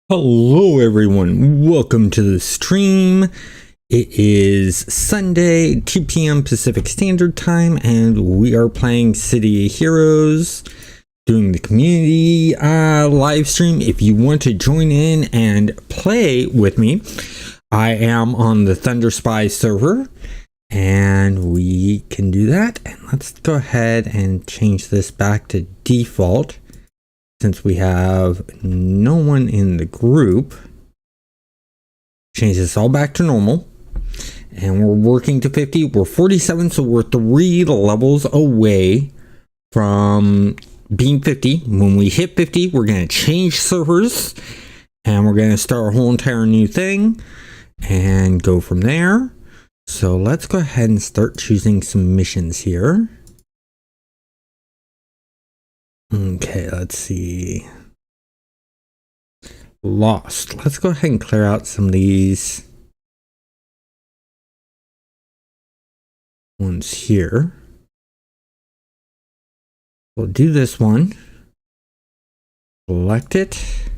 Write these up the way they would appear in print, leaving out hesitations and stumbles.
Hello everyone, welcome to the stream. It is Sunday, 2 p.m. Pacific Standard Time, and we are playing City of Heroes, doing the community live stream. If you want to join in and play with me, I am on the Thunderspy server, and we can do that. And let's go ahead and change this back to default. Since we have no one in the group, change this all back to normal. And we're working to 50. We're 47, so we're 3 levels away from being 50. When we hit 50, we're going to change servers. And we're going to start a whole entire new thing. And go from there. So let's go ahead and start choosing some missions here. Okay, let's see. Lost. Let's go ahead and clear out some of these ones here. We'll do this one. Select it.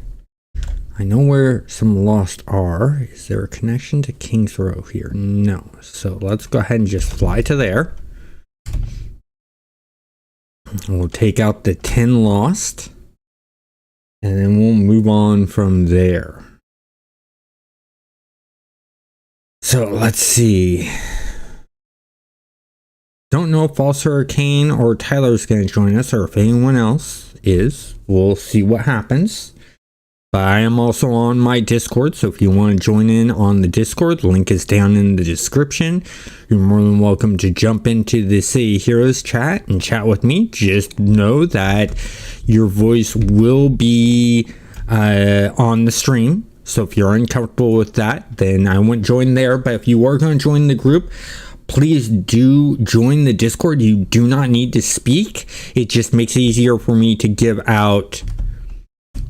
I know where some lost are. Is there a connection to King's Row here? No. So let's go ahead and just fly to there. We'll take out the 10 lost, and then we'll move on from there. So let's see. Don't know if False Hurricane or Tyler's going to join us, or if anyone else is. We'll see what happens. But I am also on my Discord, so if you want to join in on the Discord, the link is down in the description. You're more than welcome to jump into the City Heroes chat and chat with me. Just know that your voice will be on the stream. So if you're uncomfortable with that, then I won't join there. But if you are going to join the group, please do join the Discord. You do not need to speak. It just makes it easier for me to give out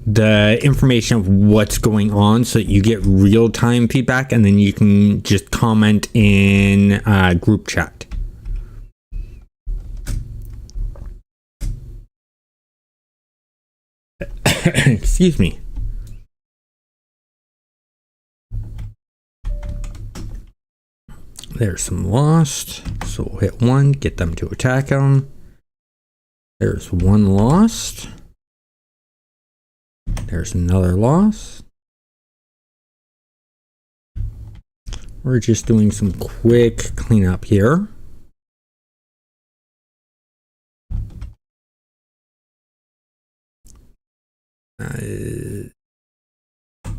the information of what's going on, so that you get real-time feedback, and then you can just comment in group chat. Excuse me. There's some lost, so we'll hit 1, get them to attack them. There's 1 lost. There's another loss. We're just doing some quick cleanup here.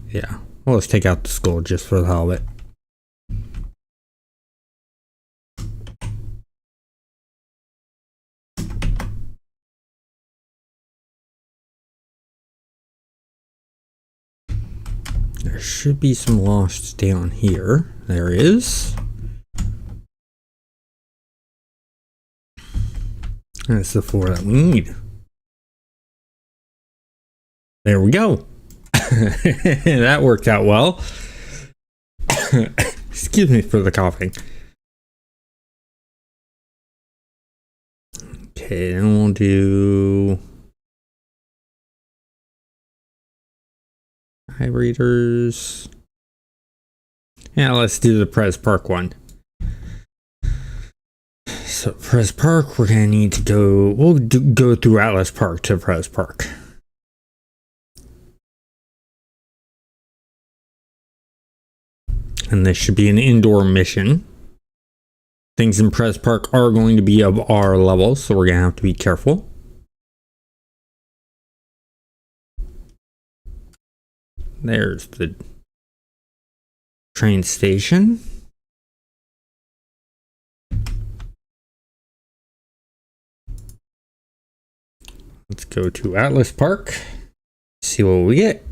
Yeah, well, let's take out the skull just for the hell of it. There should be some lost down here. There is. That's the 4 that we need. There we go. That worked out well. Excuse me for the coughing. Okay, then we'll do high readers. Yeah, let's do the Pres Park one. So Pres Park, we're gonna need to go. We'll go through Atlas Park to Pres Park. And this should be an indoor mission. Things in Pres Park are going to be of our level, so we're gonna have to be careful. There's the train station. Let's go to Atlas Park. See what we get.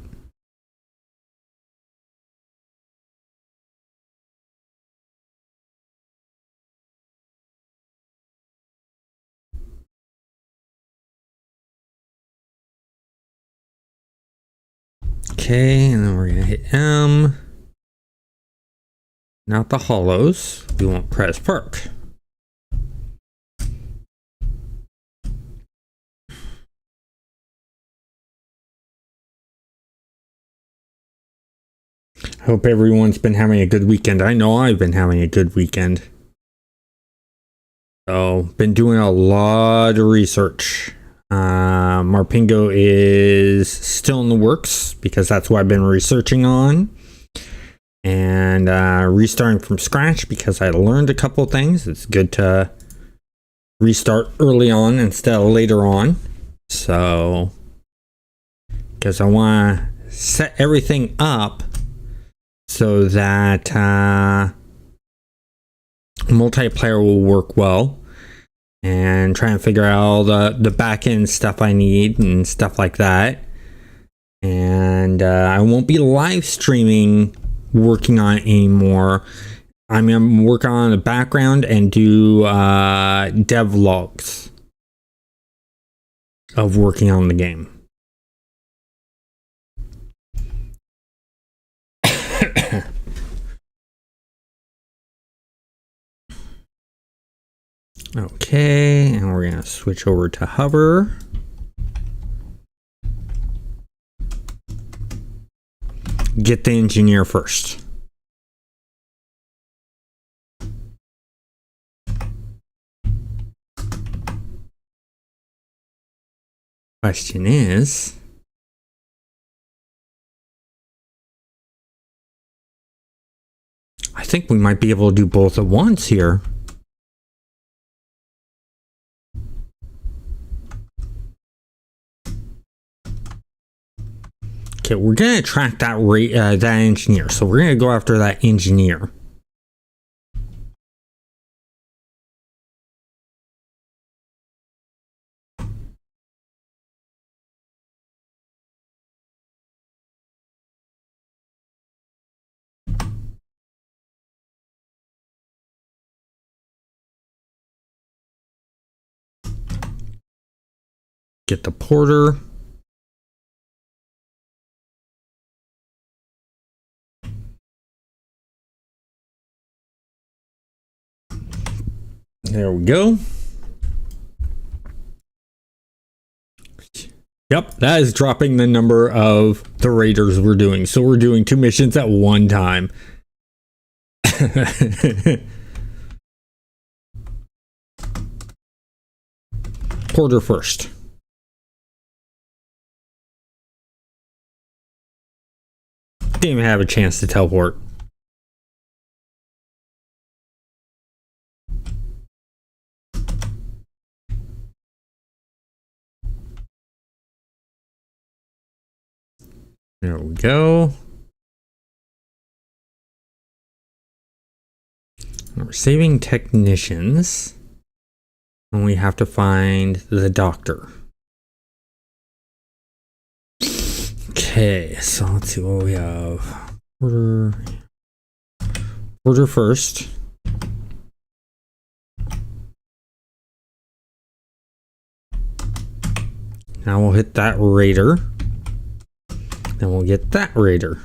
Okay, and then we're gonna hit M. Not the hollows. We want Pres Park. Hope everyone's been having a good weekend. I know I've been having a good weekend. So, been doing a lot of research. Marpingo is still in the works because that's what I've been researching on. And restarting from scratch because I learned a couple things. It's good to restart early on instead of later on. So, because I want to set everything up so that multiplayer will work well, and try and figure out all the back end stuff I need and stuff like that. And I won't be live streaming working on it anymore. I'm going to work on the background and do dev logs of working on the game. Okay, and we're going to switch over to hover. Get the engineer first. Question is, I think we might be able to do both at once here. Okay, we're going to attract that that engineer. So we're going to go after that engineer. Get the porter. There we go. Yep, that is dropping the number of the raiders we're doing. So we're doing 2 missions at one time. Porter first. Didn't even have a chance to teleport. There we go. We're saving technicians. And we have to find the doctor. Okay, so let's see what we have. Porter first. Now we'll hit that raider. Then we'll get that raider.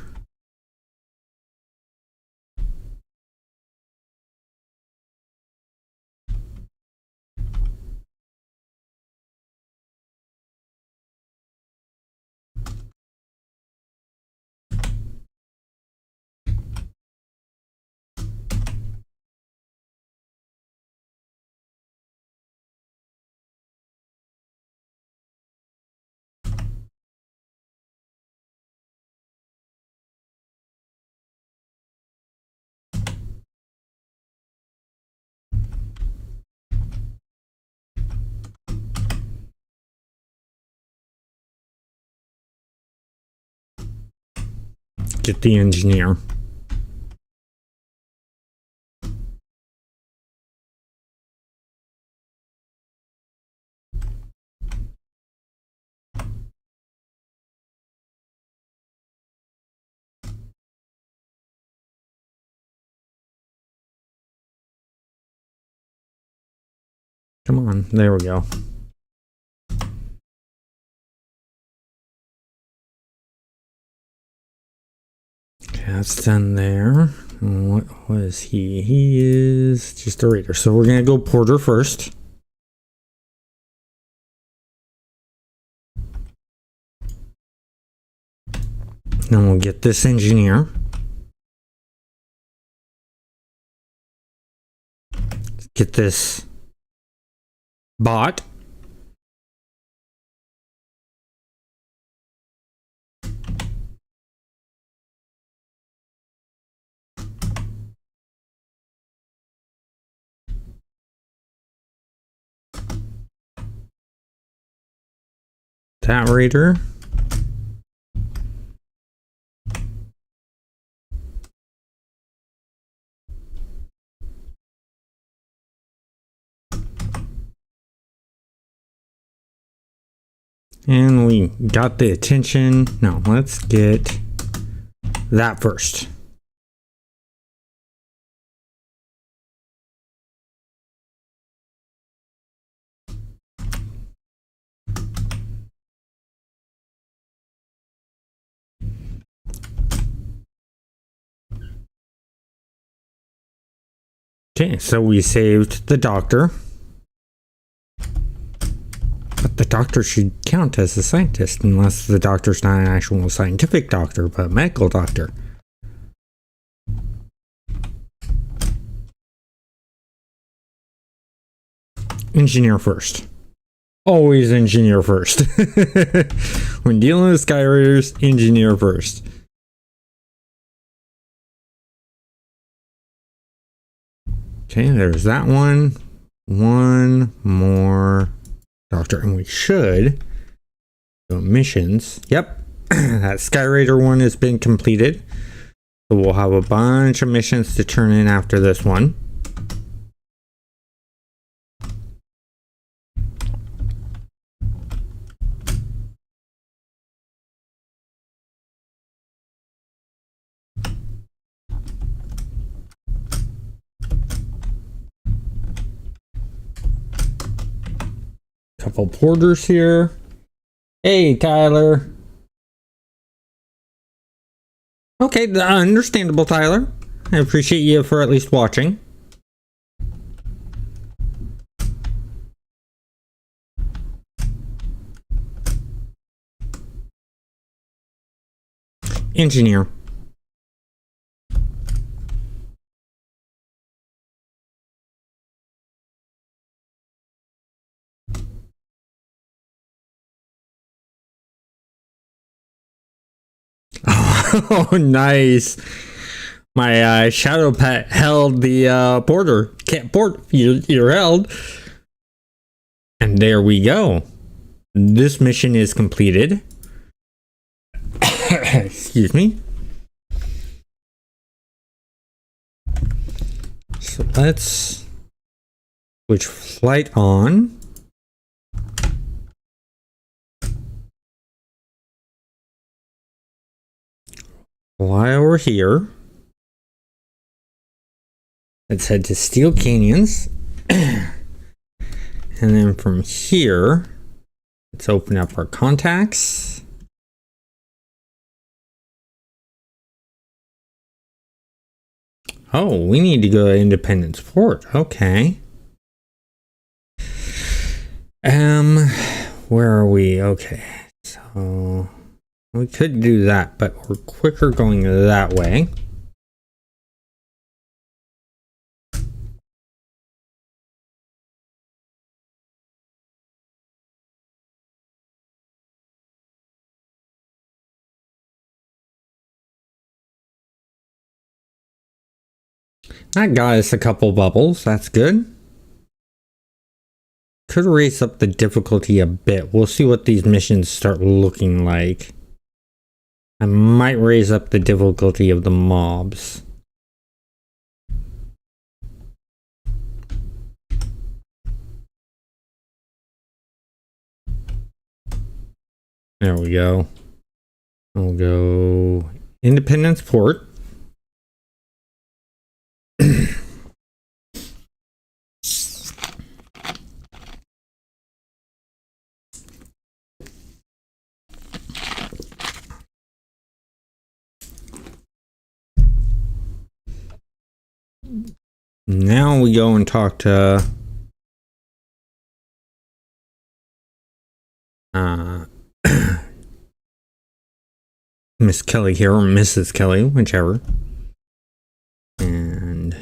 Get the engineer. Come on, there we go. Okay, that's done there. What was he? He is just a raider. So we're gonna go porter first. Then we'll get this engineer. get this bot. That raider. And we got the attention. Now let's get that first. Okay, so we saved the doctor. But the doctor should count as a scientist, unless the doctor's not an actual scientific doctor, but a medical doctor. Engineer first. Always engineer first. When dealing with Sky Raiders, engineer first. Okay, there's that one. One more doctor, and we should go missions. Yep, that Sky Raider one has been completed. So we'll have a bunch of missions to turn in after this one. Couple porters here. Hey, Tyler. Okay, understandable, Tyler. I appreciate you for at least watching. Engineer. Oh, nice. My shadow pet held the border. Can't port. You're held. And there we go. This mission is completed. Excuse me. So let's switch flight on. Fly over here. Let's head to Steel Canyons. And then from here, let's open up our contacts. Oh, we need to go to Independence Port. Okay. Where are we? Okay. So we could do that, but we're quicker going that way. That got us a couple bubbles. That's good. Could raise up the difficulty a bit. We'll see what these missions start looking like. I might raise up the difficulty of the mobs. There we go. We'll go Independence Port. Now we go and talk to Miss Kelly here, or Mrs. Kelly, whichever. And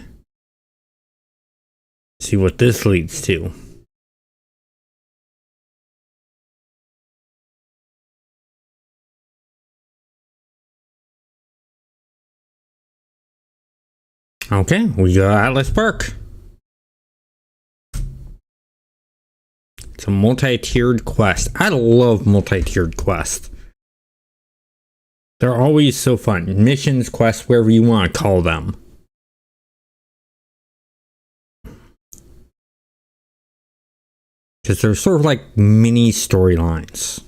See what this leads to. Okay, we got Atlas Park. It's a multi-tiered quest. I love multi-tiered quests. They're always so fun. Missions, quests, whatever you want to call them. Because they're sort of like mini storylines.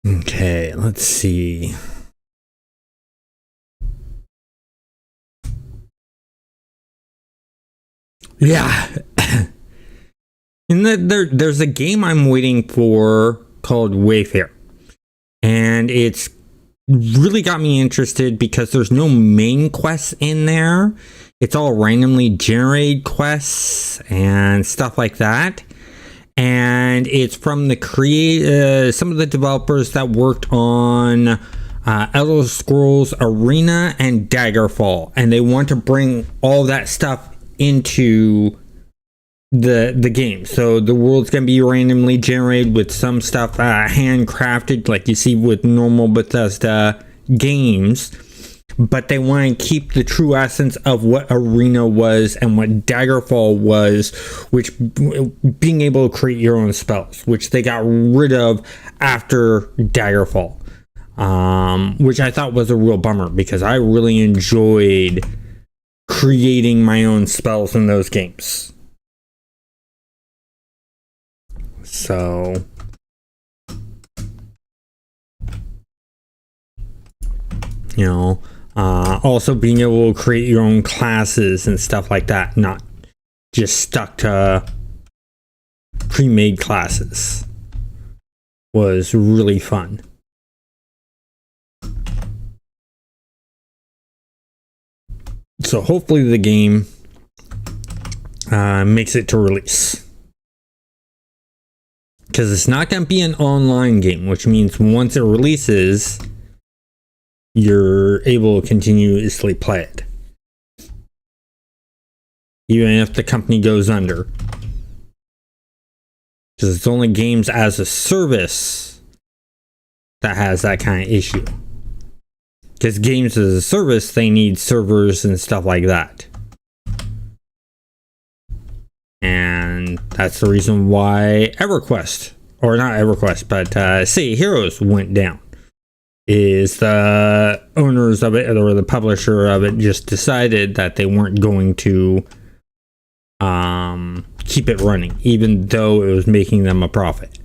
Okay, let's see. Yeah. And there's a game I'm waiting for called Wayfair. And it's really got me interested because there's no main quests in there. It's all randomly generated quests and stuff like that. And it's from the some of the developers that worked on Elder Scrolls Arena and Daggerfall, and they want to bring all that stuff into the game. So the world's gonna be randomly generated with some stuff handcrafted, like you see with normal Bethesda games. But they want to keep the true essence of what Arena was and what Daggerfall was, which being able to create your own spells, which they got rid of after Daggerfall, which I thought was a real bummer because I really enjoyed creating my own spells in those games. So you know, also being able to create your own classes and stuff like that, not just stuck to pre-made classes, was really fun. So hopefully the game makes it to release. Because it's not going to be an online game, which means once it releases, you're able to continuously play it. Even if the company goes under. Because it's only games as a service that has that kind of issue. Because games as a service, they need servers and stuff like that. And that's the reason why EverQuest, or not EverQuest, but City Heroes went down. Is the owners of it, or the publisher of it, just decided that they weren't going to keep it running, even though it was making them a profit.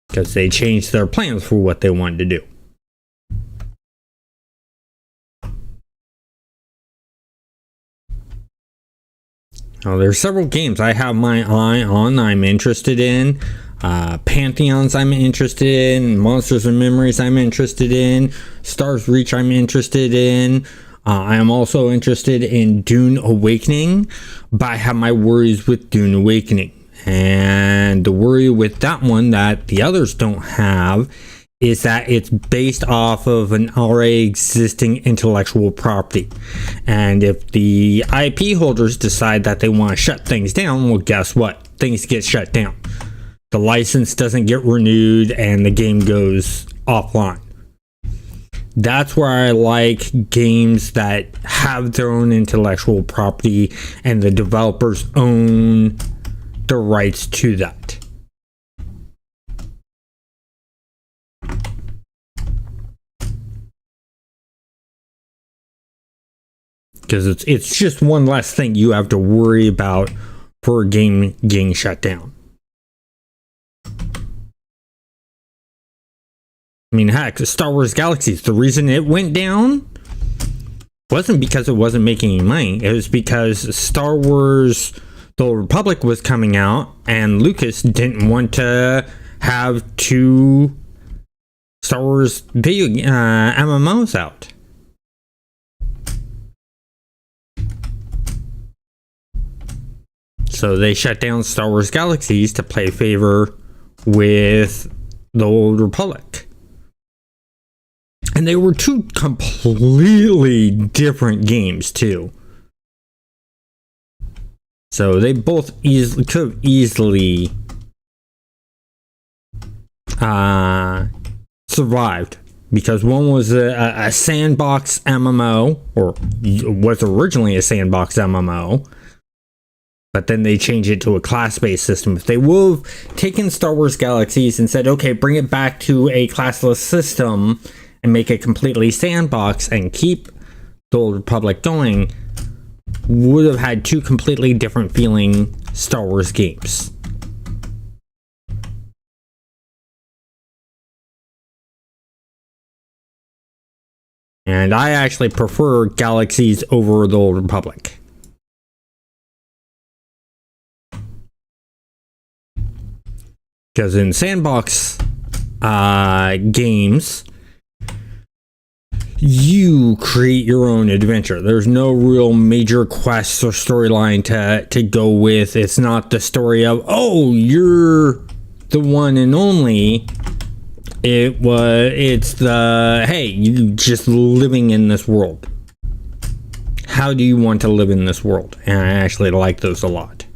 Because they changed their plans for what they wanted to do. Now, there's several games I have my eye on I'm interested in. Pantheons I'm interested in, Monsters and Memories I'm interested in, Stars Reach I'm interested in. I am also interested in Dune Awakening, but I have my worries with Dune Awakening. And the worry with that one that the others don't have is that it's based off of an already existing intellectual property. And if the IP holders decide that they want to shut things down, well, guess what? Things get shut down. The license doesn't get renewed and the game goes offline. That's where I like games that have their own intellectual property and the developers own the rights to that. Because it's just one less thing you have to worry about for a game getting shut down. I mean, heck, Star Wars Galaxies, the reason it went down wasn't because it wasn't making any money. It was because Star Wars The Old Republic was coming out, and Lucas didn't want to have two Star Wars video MMOs out. So they shut down Star Wars Galaxies to play favor with the Old Republic. And they were two completely different games too. So they both could have easily survived, because one was a sandbox MMO, or was originally a sandbox MMO, but then they changed it to a class-based system. If they would have taken Star Wars Galaxies and said, okay, bring it back to a classless system and make it completely sandbox and keep the Old Republic going, would have had two completely different feeling Star Wars games. And I actually prefer Galaxies over the Old Republic. Because in sandbox games, you create your own adventure. There's no real major quests or storyline to go with. It's not the story of, oh, you're the one and only. It's the, hey, you just living in this world. How do you want to live in this world? And I actually like those a lot.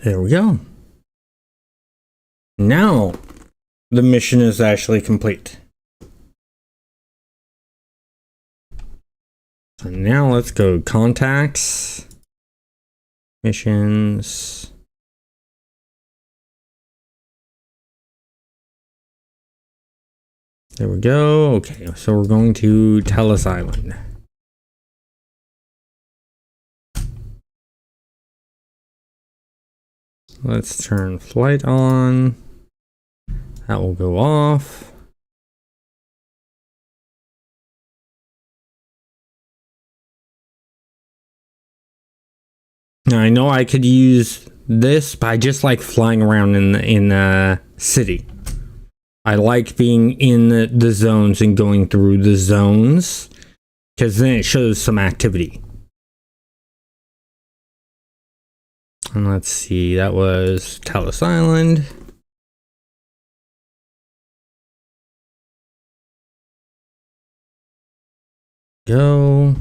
There we go. Now the mission is actually complete. So now let's go contacts, missions. There we go. Okay, so we're going to Telos Island. Let's turn flight on. That will go off. Now I know I could use this, but I just like flying around in the city. I like being in the zones and going through the zones, because then it shows some activity. And let's see, that was Telos Island. Go.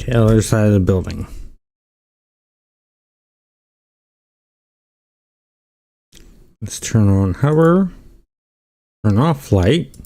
Okay, other side of the building. Let's turn on hover, turn off flight.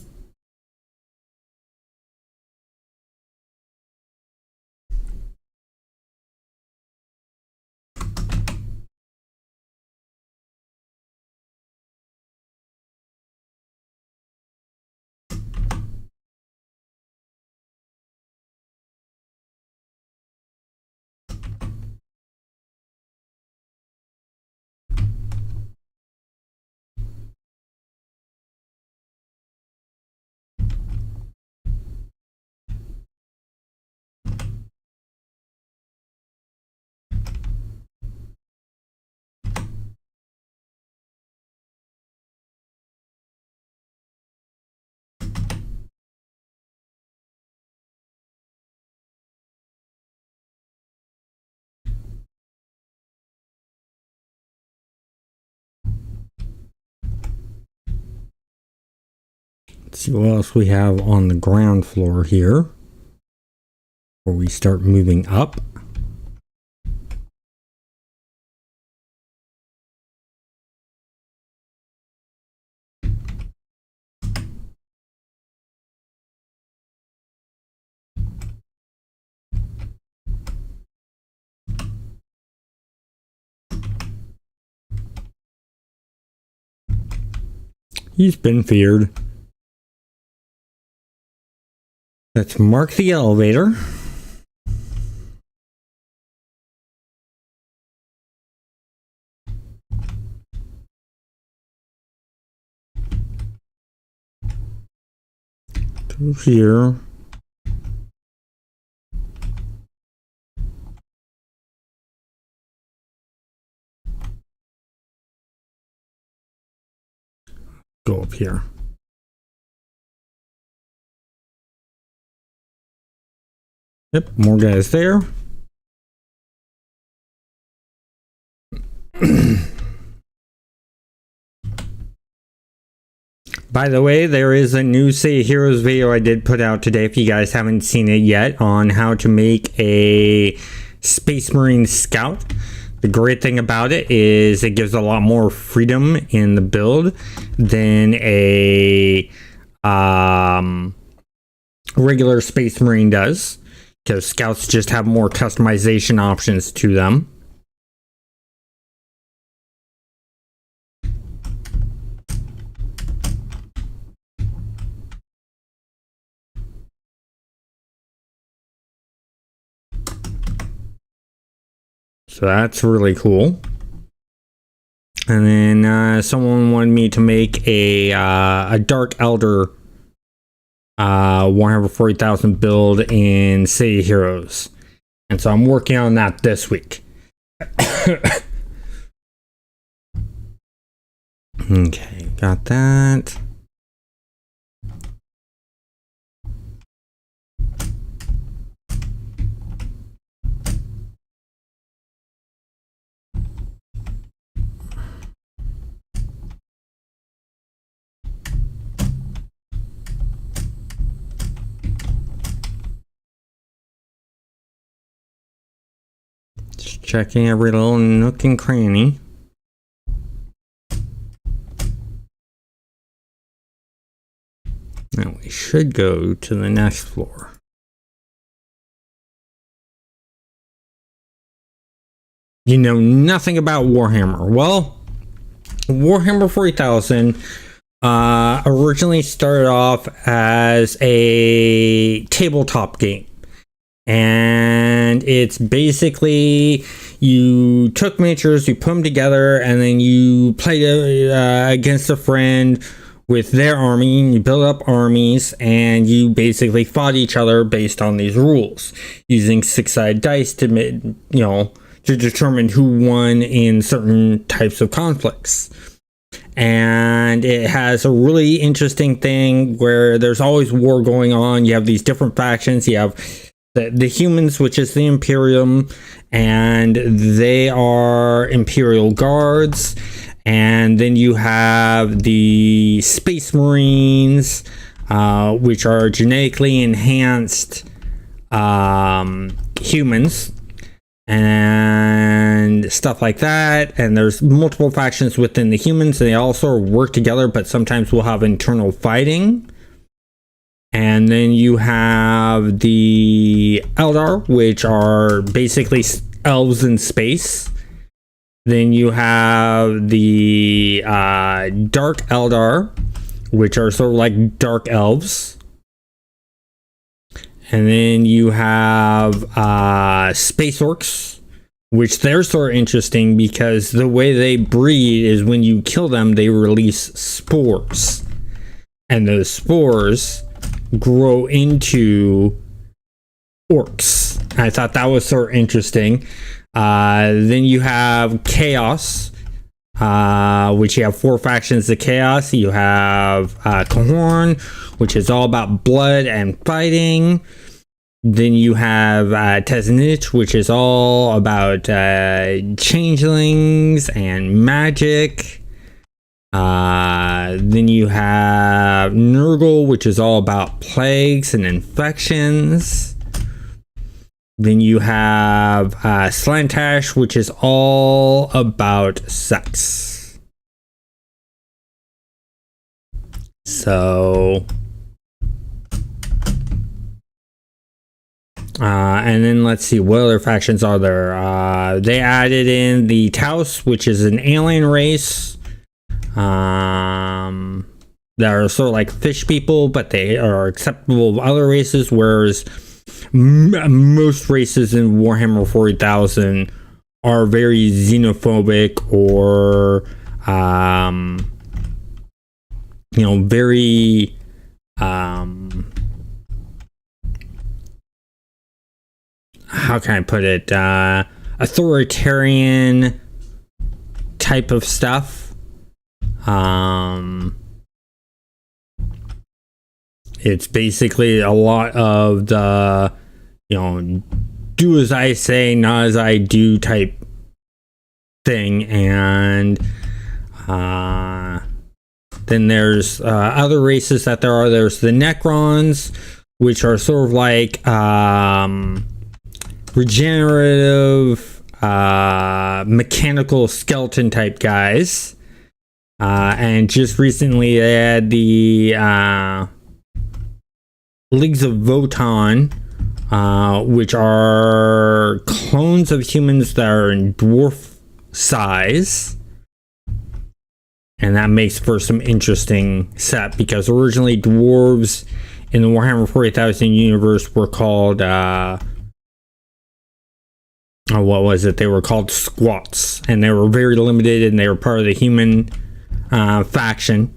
Let's see what else we have on the ground floor here, before we start moving up. He's been feared. Let's mark the elevator. Through here. Go up here. Yep, more guys there. By the way, there is a new Say Heroes video I did put out today, if you guys haven't seen it yet, on how to make a Space Marine Scout. The great thing about it is it gives a lot more freedom in the build than a regular Space Marine does, because Scouts just have more customization options to them. So that's really cool. And then someone wanted me to make a Dark Elder 140,000 build in City Heroes. And so I'm working on that this week. Okay, got that. Just checking every little nook and cranny. Now we should go to the next floor. You know nothing about Warhammer. Well, Warhammer 40,000 originally started off as a tabletop game. And it's basically, you took miniatures, you put them together, and then you played against a friend with their army, and you build up armies, and you basically fought each other based on these rules, using six-sided dice to, to determine who won in certain types of conflicts. And it has a really interesting thing where there's always war going on. You have these different factions. You have the humans, which is the Imperium, and they are Imperial Guards. And then you have the Space Marines, which are genetically enhanced humans and stuff like that. And there's multiple factions within the humans. They also work together, but sometimes we'll have internal fighting. And then you have the Eldar, which are basically elves in space. Then you have the Dark Eldar, which are sort of like dark elves. And then you have Space Orcs, which they're sort of interesting because the way they breed is when you kill them, they release spores. And those spores grow into orcs. I thought that was sort of interesting. Then you have Chaos, which you have 4 factions of Chaos. You have Cahorn, which is all about blood and fighting. Then you have Teznich, which is all about changelings and magic. Then you have Nurgle, which is all about plagues and infections. Then you have Slantash, which is all about sex. So, and then let's see, what other factions are there? They added in the Taos, which is an alien race. that are sort of like fish people, but they are acceptable of other races, whereas most races in Warhammer 40,000 are very xenophobic or very how can I put it, authoritarian type of stuff. It's basically a lot of the, do as I say, not as I do type thing. And then there's other races that there are. There's the Necrons, which are sort of like regenerative, mechanical skeleton type guys. And just recently they had the Leagues of Votann, which are clones of humans that are in dwarf size. And that makes for some interesting set, because originally dwarves in the Warhammer 40,000 universe were called, what was it? They were called squats, and they were very limited, and they were part of the human faction.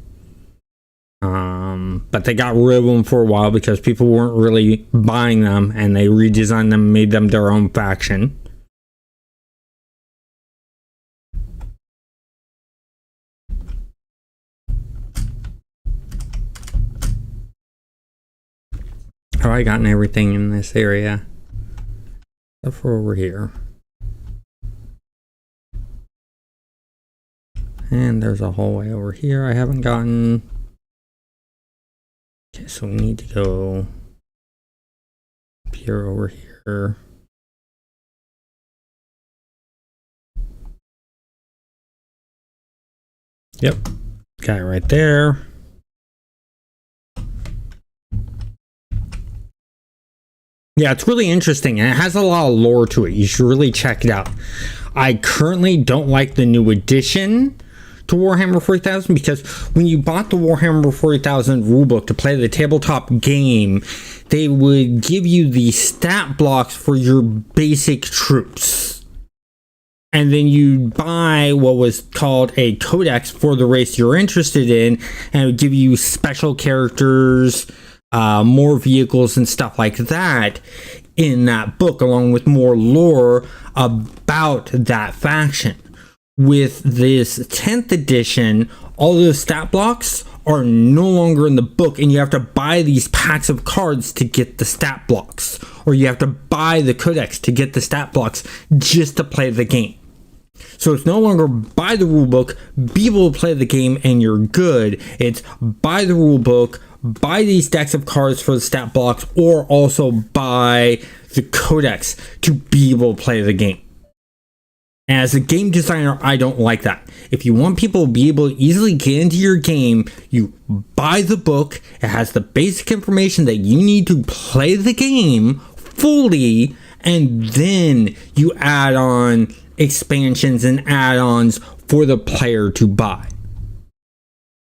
But they got rid of them for a while because people weren't really buying them, and they redesigned them and made them their own faction. Have I gotten everything in this area? Except for over here. And there's a hallway over here I haven't gotten. Okay, so we need to go up here, over here. Yep, got it right there. Yeah, it's really interesting, and it has a lot of lore to it. You should really check it out. I currently don't like the new addition to Warhammer 40,000, because when you bought the Warhammer 40,000 rulebook to play the tabletop game, they would give you the stat blocks for your basic troops. And then you'd buy what was called a codex for the race you're interested in, and it would give you special characters, more vehicles and stuff like that in that book, along with more lore about that faction. With this 10th edition, all those stat blocks are no longer in the book, and you have to buy these packs of cards to get the stat blocks, or you have to buy the codex to get the stat blocks just to play the game. So it's no longer buy the rulebook, be able to play the game, and you're good. It's buy the rulebook, buy these decks of cards for the stat blocks, or also buy the codex to be able to play the game. As a game designer, I don't like that. If you want people to be able to easily get into your game, you buy the book. It has the basic information that you need to play the game fully, and then you add on expansions and add-ons for the player to buy.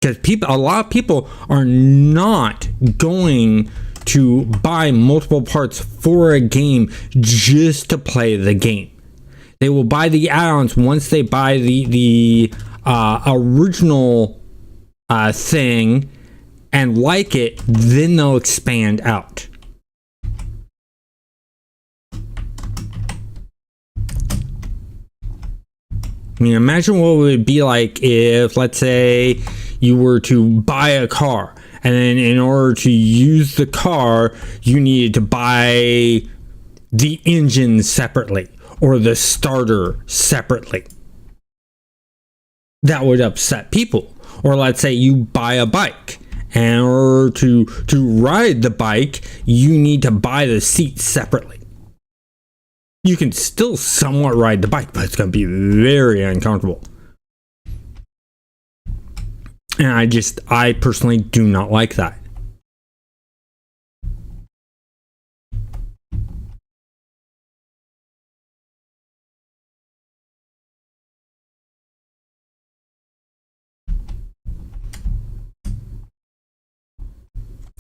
Because a lot of people are not going to buy multiple parts for a game just to play the game. They will buy the add-ons once they buy the original thing and like it, then they'll expand out. I mean, imagine what it would be like if, let's say, you were to buy a car, and then in order to use the car, you needed to buy the engine separately, or the starter separately. That would upset people. Or let's say you buy a bike, and in order to ride the bike, you need to buy the seat separately. You can still somewhat ride the bike, but it's going to be very uncomfortable. And I personally do not like that.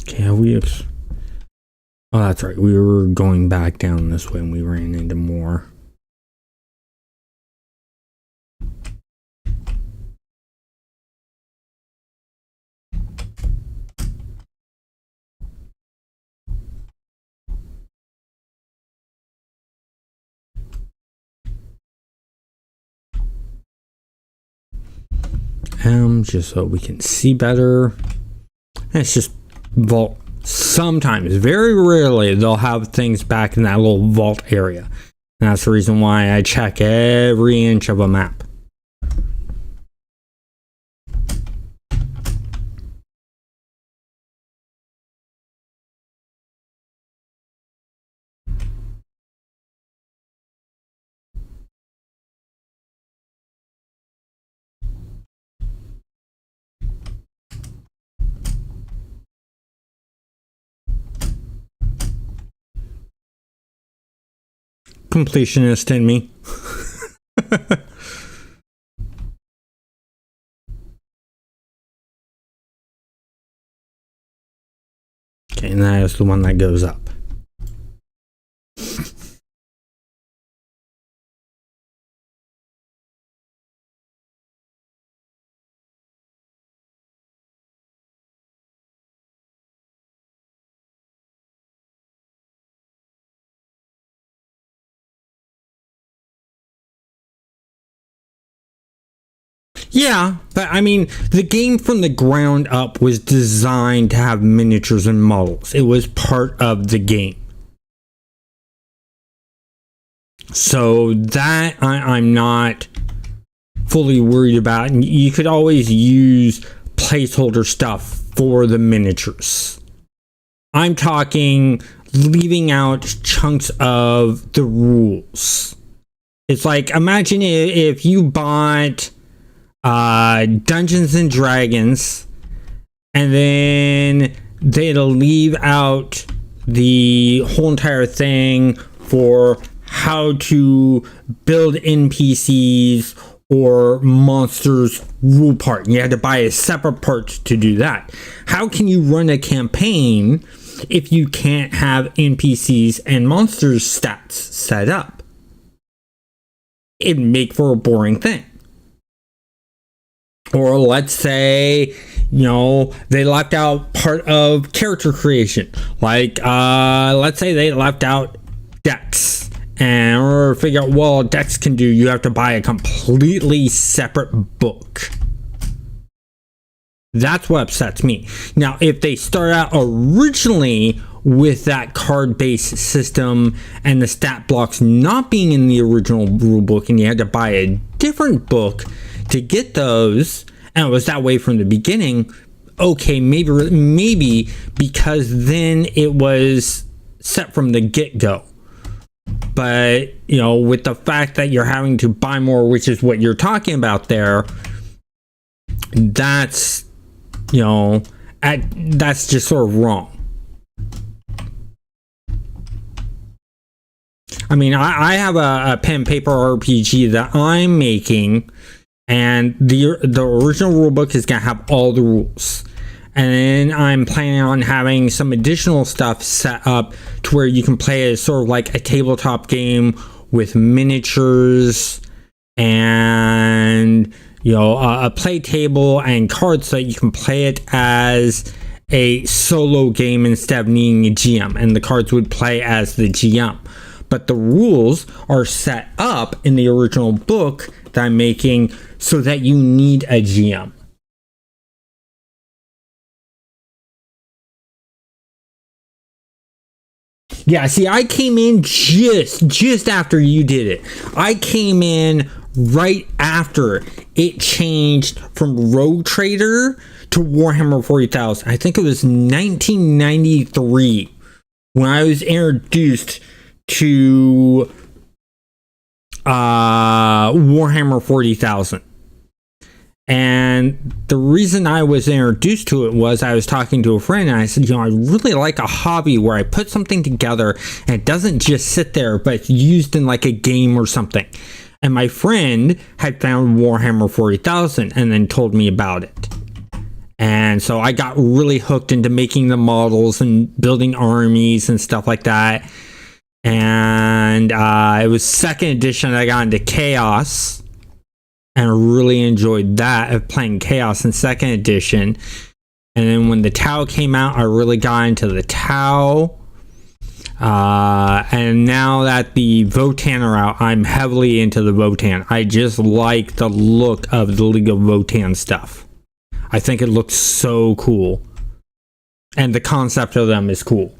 Okay, oh, that's right. We were going back down this way and we ran into more. Just so we can see better. And it's just vault. Sometimes, very rarely, they'll have things back in that little vault area. And that's the reason why I check every inch of a map. Completionist in me. Okay, and that is the one that goes up. Yeah, but I mean, the game from the ground up was designed to have miniatures and models. It was part of the game. So that I'm not fully worried about. And you could always use placeholder stuff for the miniatures. I'm talking leaving out chunks of the rules. It's like, imagine if you bought Dungeons and Dragons and then they'd leave out the whole entire thing for how to build NPCs or monsters rule part. And you had to buy a separate part to do that. How can you run a campaign if you can't have NPCs and monsters stats set up? It'd make for a boring thing. Or let's say, they left out part of character creation. Like, let's say they left out Dex. Or figure out, well, Dex can do, you have to buy a completely separate book. That's what upsets me. Now, if they start out originally with that card-based system and the stat blocks not being in the original rulebook and you had to buy a different book to get those, and it was that way from the beginning, okay, maybe because then it was set from the get-go. But, with the fact that you're having to buy more, which is what you're talking about there, that's, that's just sort of wrong. I mean, I have a pen paper RPG that I'm making, and the original rulebook is going to have all the rules. And then I'm planning on having some additional stuff set up to where you can play as sort of like a tabletop game with miniatures and, a play table and cards so that you can play it as a solo game instead of needing a GM. And the cards would play as the GM. But the rules are set up in the original book that I'm making so that you need a GM. Yeah, see, I came in just after you did it. I came in right after it changed from Rogue Trader to Warhammer 40,000. I think it was 1993 when I was introduced to Warhammer 40,000. And the reason I was introduced to it was I was talking to a friend and I said, I really like a hobby where I put something together and it doesn't just sit there, but it's used in like a game or something. And my friend had found Warhammer 40,000 and then told me about it. And so I got really hooked into making the models and building armies and stuff like that. And it was 2nd edition I got into Chaos, and I really enjoyed that, of playing Chaos in 2nd edition. And then when the Tau came out, I really got into the Tau. And now that the Votann are out, I'm heavily into the Votann. I just like the look of the League of Votann stuff. I think it looks so cool. And the concept of them is cool.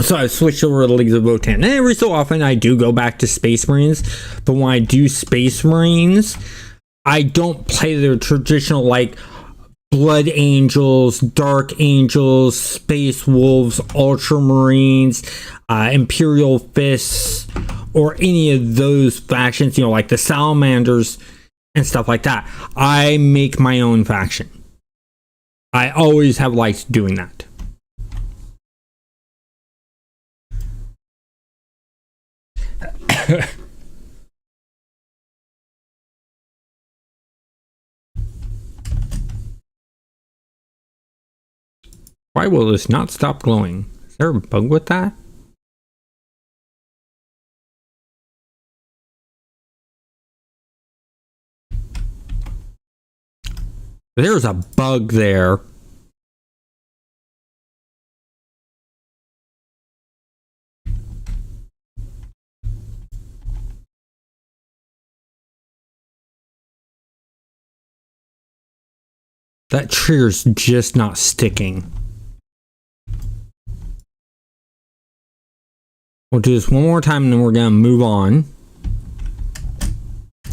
So I switched over to the League of Votann. And every so often I do go back to Space Marines. But when I do Space Marines, I don't play their traditional like Blood Angels, Dark Angels, Space Wolves, Ultramarines, Imperial Fists, or any of those factions, you know, like the Salamanders and stuff like that. I make my own faction. I always have liked doing that. Why will this not stop glowing? Is there a bug with that? There's a bug there. That trigger's just not sticking. We'll do this one more time and then we're gonna move on.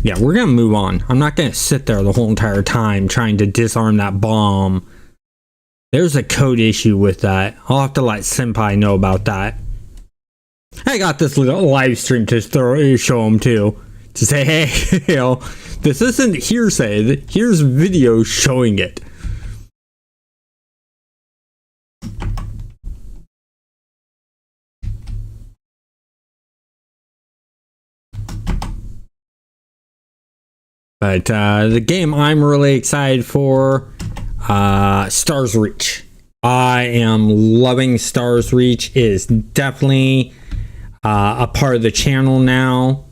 Yeah, we're gonna move on. I'm not gonna sit there the whole entire time trying to disarm that bomb. There's a code issue with that. I'll have to let Senpai know about that. I got this little live stream to show him too. To say, hey, you know, this isn't hearsay. Here's video showing it. But the game I'm really excited for, Stars Reach. I am loving Stars Reach. It is definitely a part of the channel now.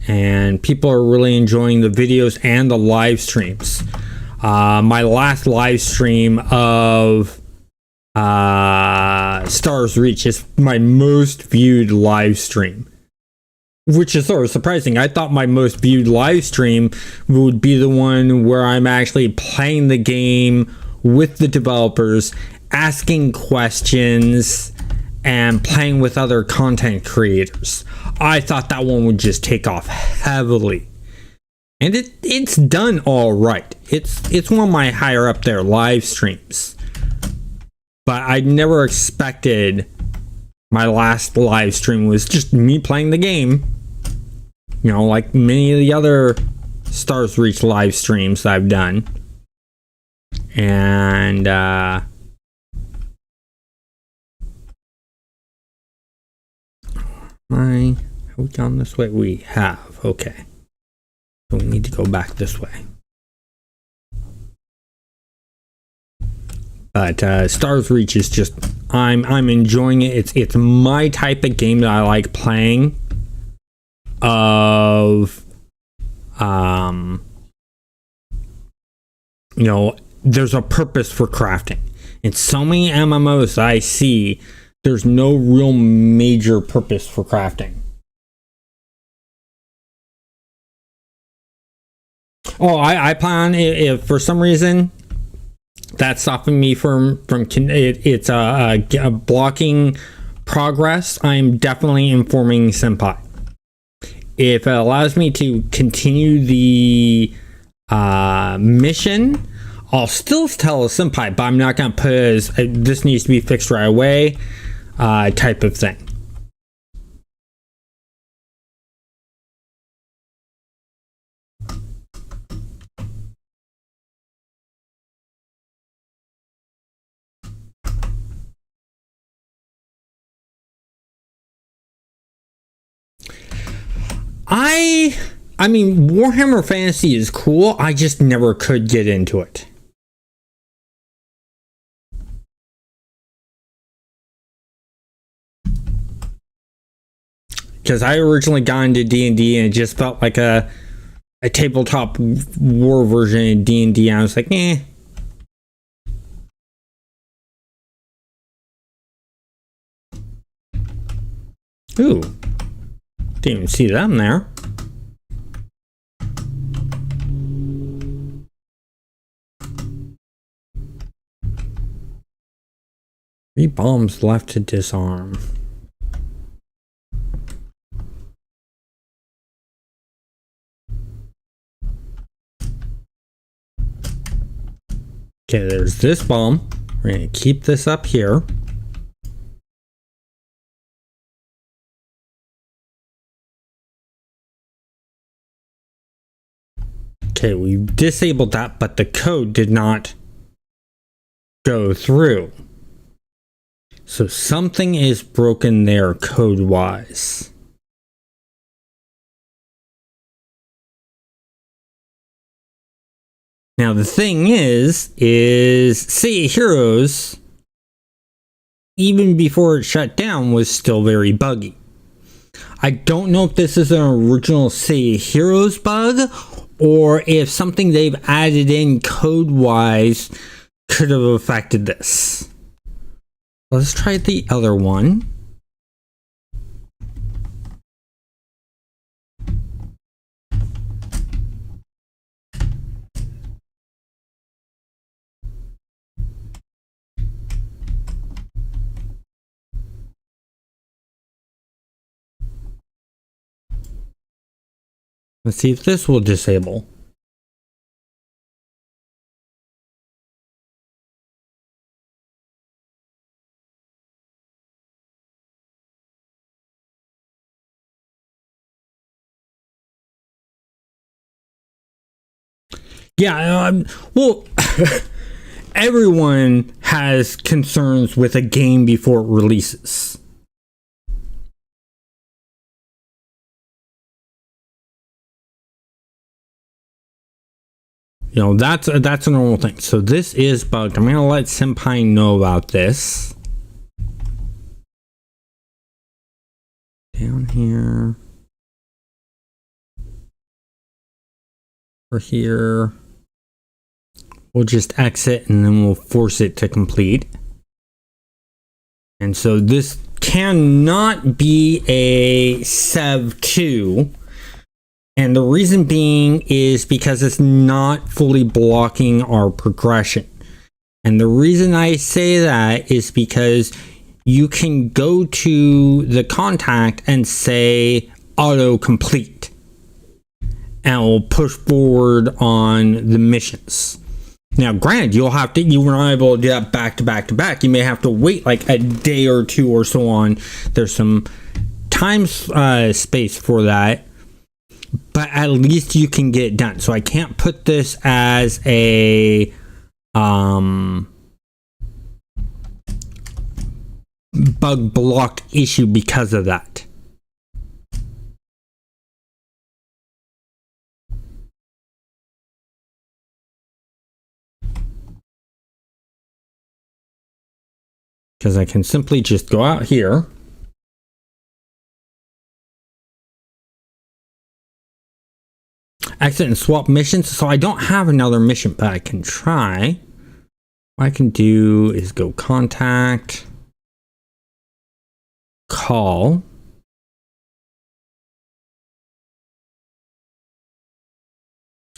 And people are really enjoying the videos and the live streams. My last live stream of Stars Reach is my most viewed live stream. Which is sort of surprising. I thought my most viewed live stream would be the one where I'm actually playing the game with the developers, asking questions, and playing with other content creators. I thought that one would just take off heavily. And it's done all right. It's one of my higher up there live streams. But I never expected my last live stream was just me playing the game. You know, like many of the other Stars Reach live streams I've done. And have we gone this way? We have. Okay. So we need to go back this way. But Stars Reach is just, I'm enjoying it. It's my type of game that I like playing. Of you know, there's a purpose for crafting. In so many MMOs that I see, there's no real major purpose for crafting. Oh, I plan, if for some reason that's stopping me from it's blocking progress, I'm definitely informing Senpai. If it allows me to continue the mission, I'll still tell a Senpai, but I'm not going to put it as this needs to be fixed right away type of thing. I mean, Warhammer Fantasy is cool. I just never could get into it. because I originally got into D&D and it just felt like a tabletop war version of D&D. I was like, eh. Ooh, didn't even see them there. 3 bombs left to disarm. Okay, there's this bomb. We're going to keep this up here. Okay, we disabled that, but the code did not go through. So something is broken there code-wise. Now the thing is City of Heroes, even before it shut down, was still very buggy. I don't know if this is an original City of Heroes bug, or if something they've added in code-wise could have affected this. Let's try the other one. Let's see if this will disable. Yeah, well, everyone has concerns with a game before it releases. You know, that's a normal thing. So this is bugged. I'm gonna let Senpai know about this. Down here. Or here. We'll just exit and then we'll force it to complete. And so this cannot be a Sev 2. And the reason being is because it's not fully blocking our progression. And the reason I say that is because you can go to the contact and say auto complete. And it will push forward on the missions. Now, granted, you were not able to do that back to back to back. You may have to wait like a day or two or so on. There's some time space for that. But at least you can get it done. So I can't put this as a bug blocked issue because of that. Because I can simply just go out here. Exit and swap missions. So I don't have another mission, but I can try. What I can do is go contact, call.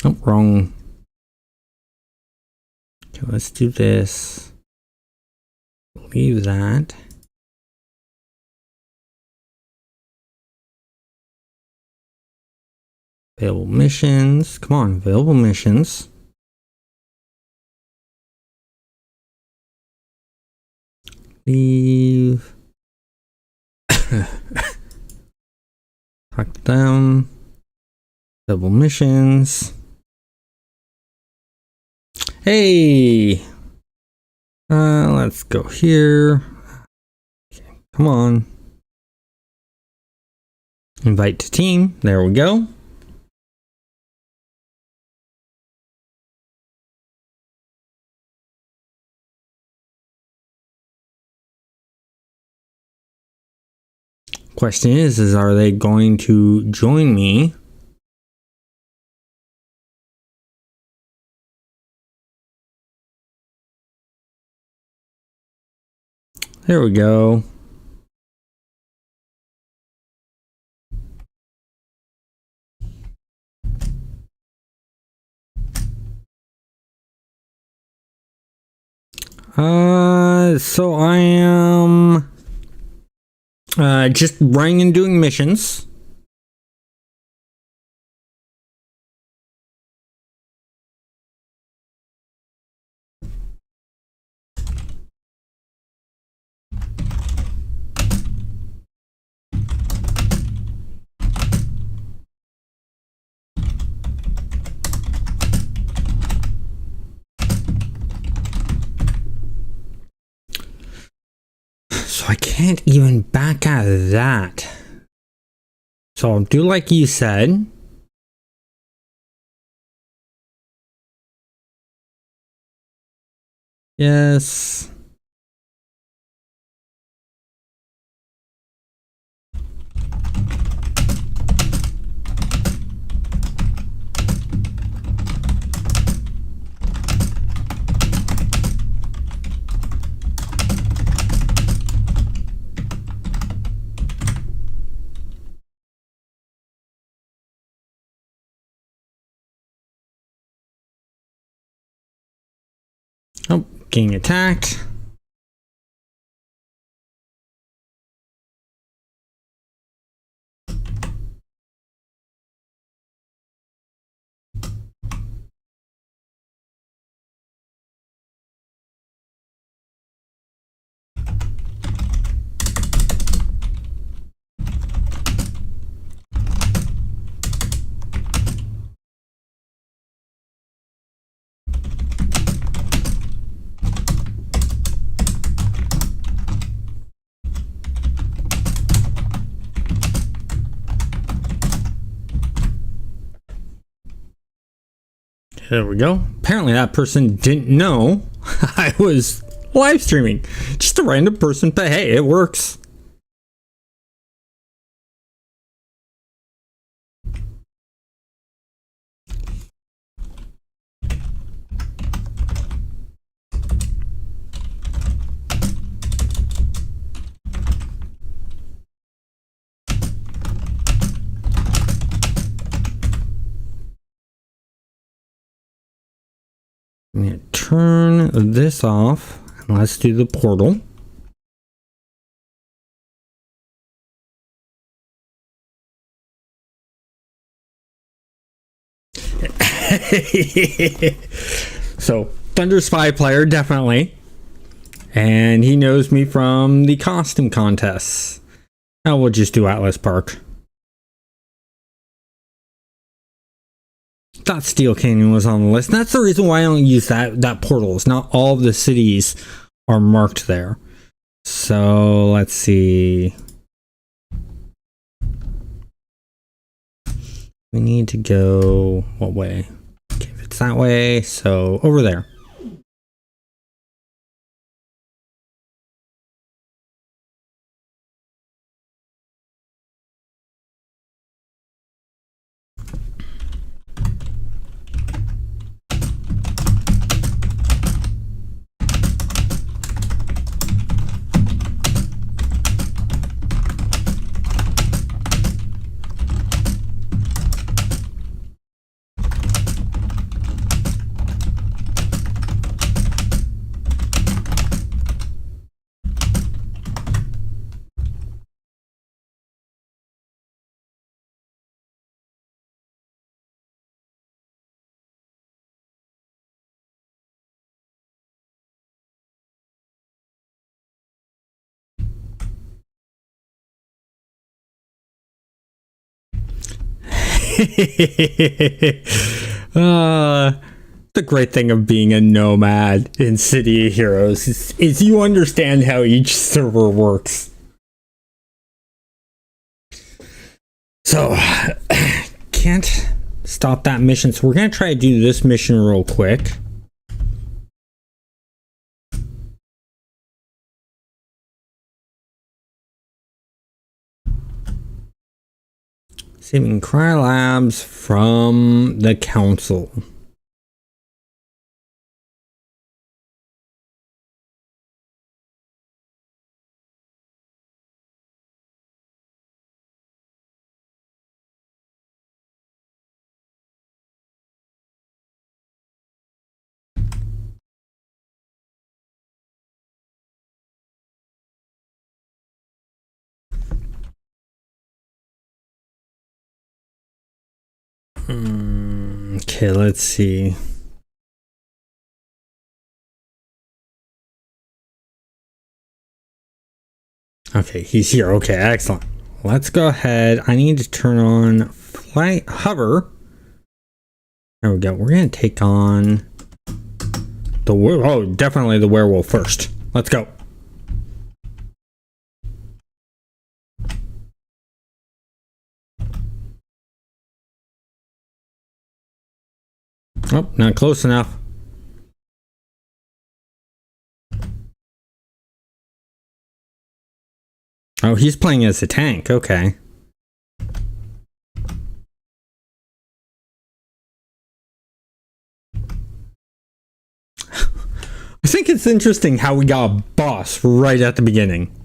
Oh, wrong. Okay, let's do this. Leave that. Available missions. Come on, available missions. Leave. Talk to them. Available missions. Hey! Let's go here. Okay, come on. Invite to team. There we go. Question is are they going to join me? There we go. So I am just running and doing missions. So I can't even back out of that. So I'll do like you said. Yes. Oh, getting attacked. There we go. Apparently that person didn't know I was live streaming. Just a random person, but hey, it works. I'm going to turn this off and let's do the portal. So, Thunderspy player, definitely. And he knows me from the costume contests. Now we'll just do Atlas Park. Thought Steel Canyon was on the list. And that's the reason why I don't use that portal. It's not all of the cities are marked there. So let's see. We need to go what way? Okay, if it's that way, so over there. The great thing of being a nomad in City of Heroes is you understand how each server works. So, can't stop that mission. So we're going to try to do this mission real quick. Saving Cry Labs from the council. Okay, let's see. Okay, he's here. Okay, excellent. Let's go ahead. I need to turn on flight hover. There we go. We're going to take on definitely the werewolf first. Let's go. Oh, not close enough. Oh, he's playing as a tank. Okay. I think it's interesting how we got a boss right at the beginning.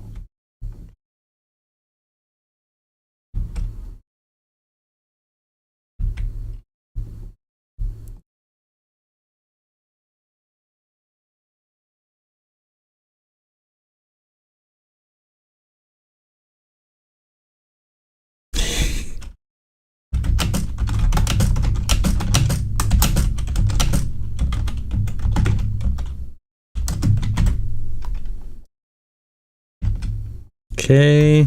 Okay.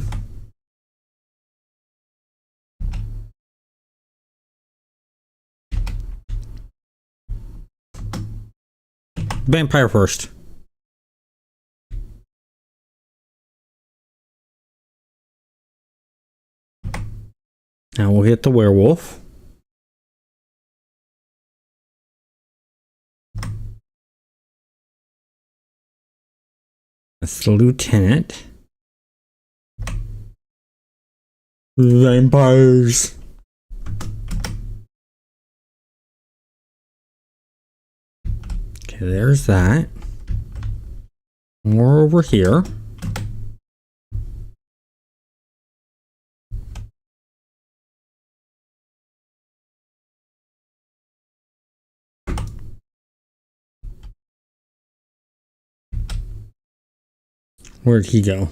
Vampire first. Now we'll hit the werewolf. That's the lieutenant. Vampires. Okay, there's that. More over here. Where'd he go?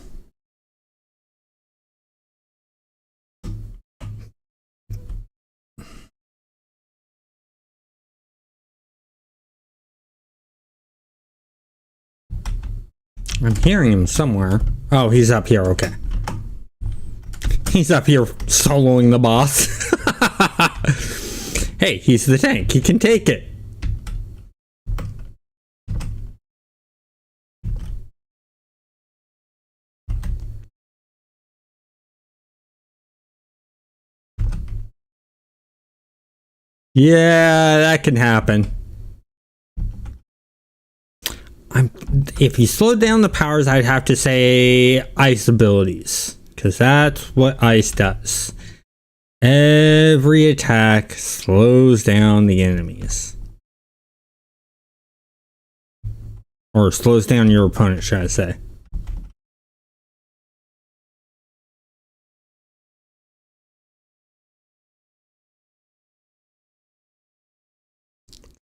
I'm hearing him somewhere. Oh, he's up here. Okay. He's up here soloing the boss. Hey, he's the tank. He can take it. Yeah, that can happen. If he slowed down the powers, I'd have to say ice abilities, because that's what ice does. Every attack slows down the enemies. Or slows down your opponent, should I say.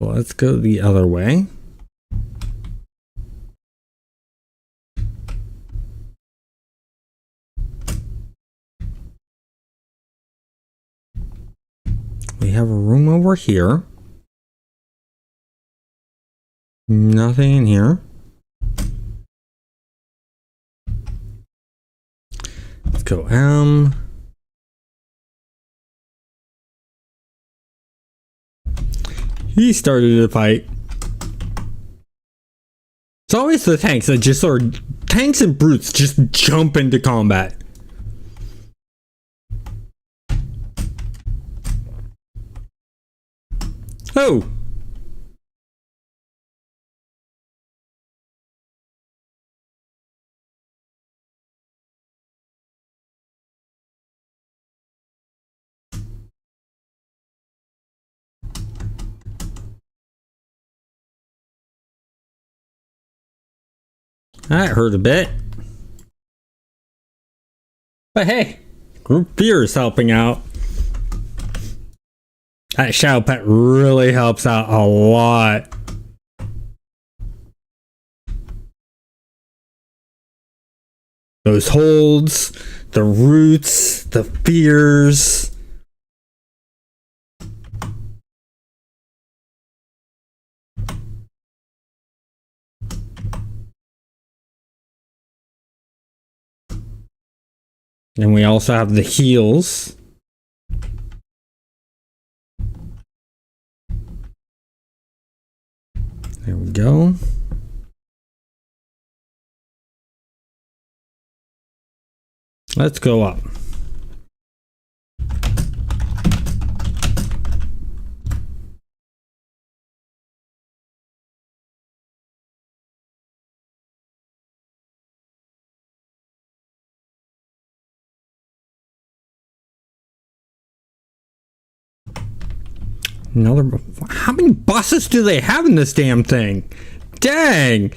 Well, let's go the other way. We have a room over here. Nothing in here. Let's go M. He started a fight. It's always the tanks that just tanks and brutes just jump into combat. Oh! That hurt a bit. But hey, group fear is helping out. That shadow pet really helps out a lot. Those holds, the roots, the fears. And we also have the heals. There we go. Let's go up. Another. How many bosses do they have in this damn thing? Dang.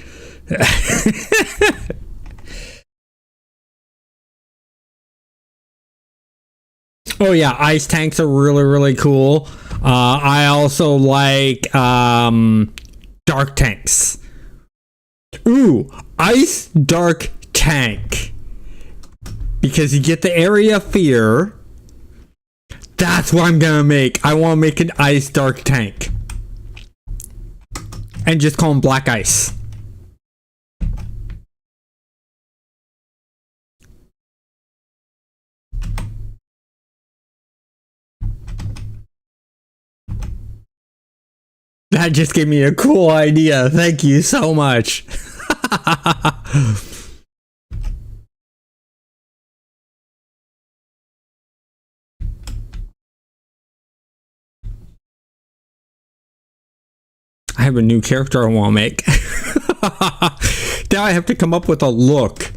Oh yeah, ice tanks are really cool. I also like dark tanks. Ooh, ice dark tank. Because you get the area of fear. That's what I'm gonna make. I want to make an ice dark tank. And just call him black ice. That just gave me a cool idea. Thank you so much. I have a new character I want to make. Now I have to come up with a look.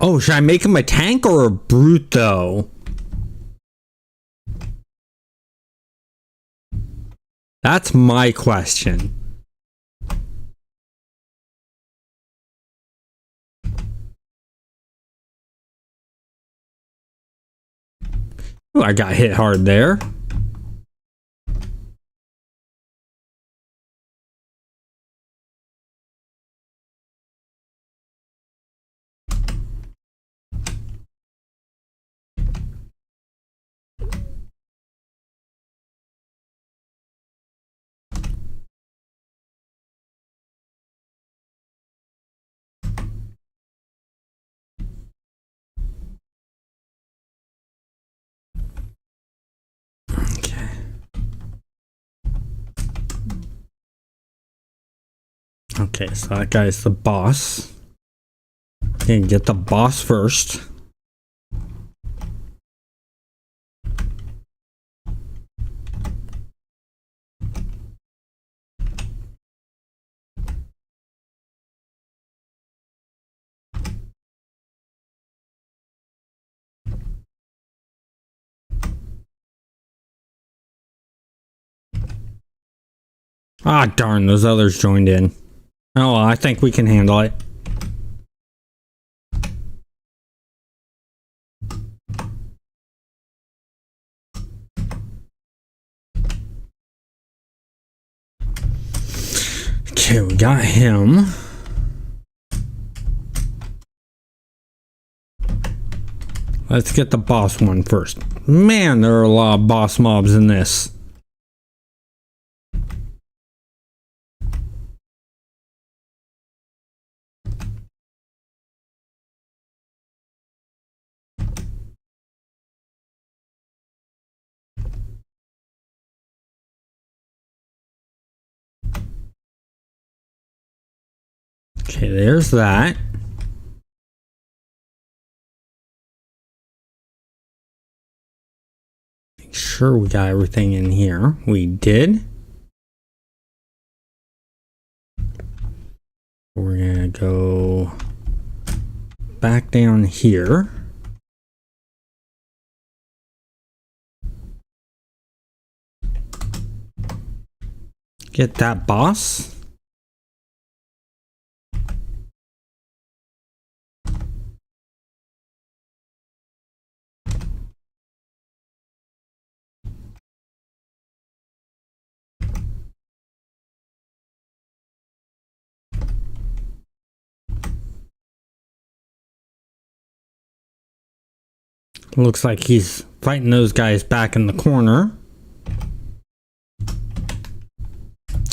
Oh, should I make him a tank or a brute though? That's my question. Ooh, I got hit hard there. Okay, so that guy's the boss. Okay, get the boss first. Ah, darn, those others joined in. Oh, well, I think we can handle it. Okay, we got him. Let's get the boss one first. Man, there are a lot of boss mobs in this. Okay, there's that. Make sure we got everything in here. We did. We're gonna go back down here. Get that boss. Looks like he's fighting those guys back in the corner.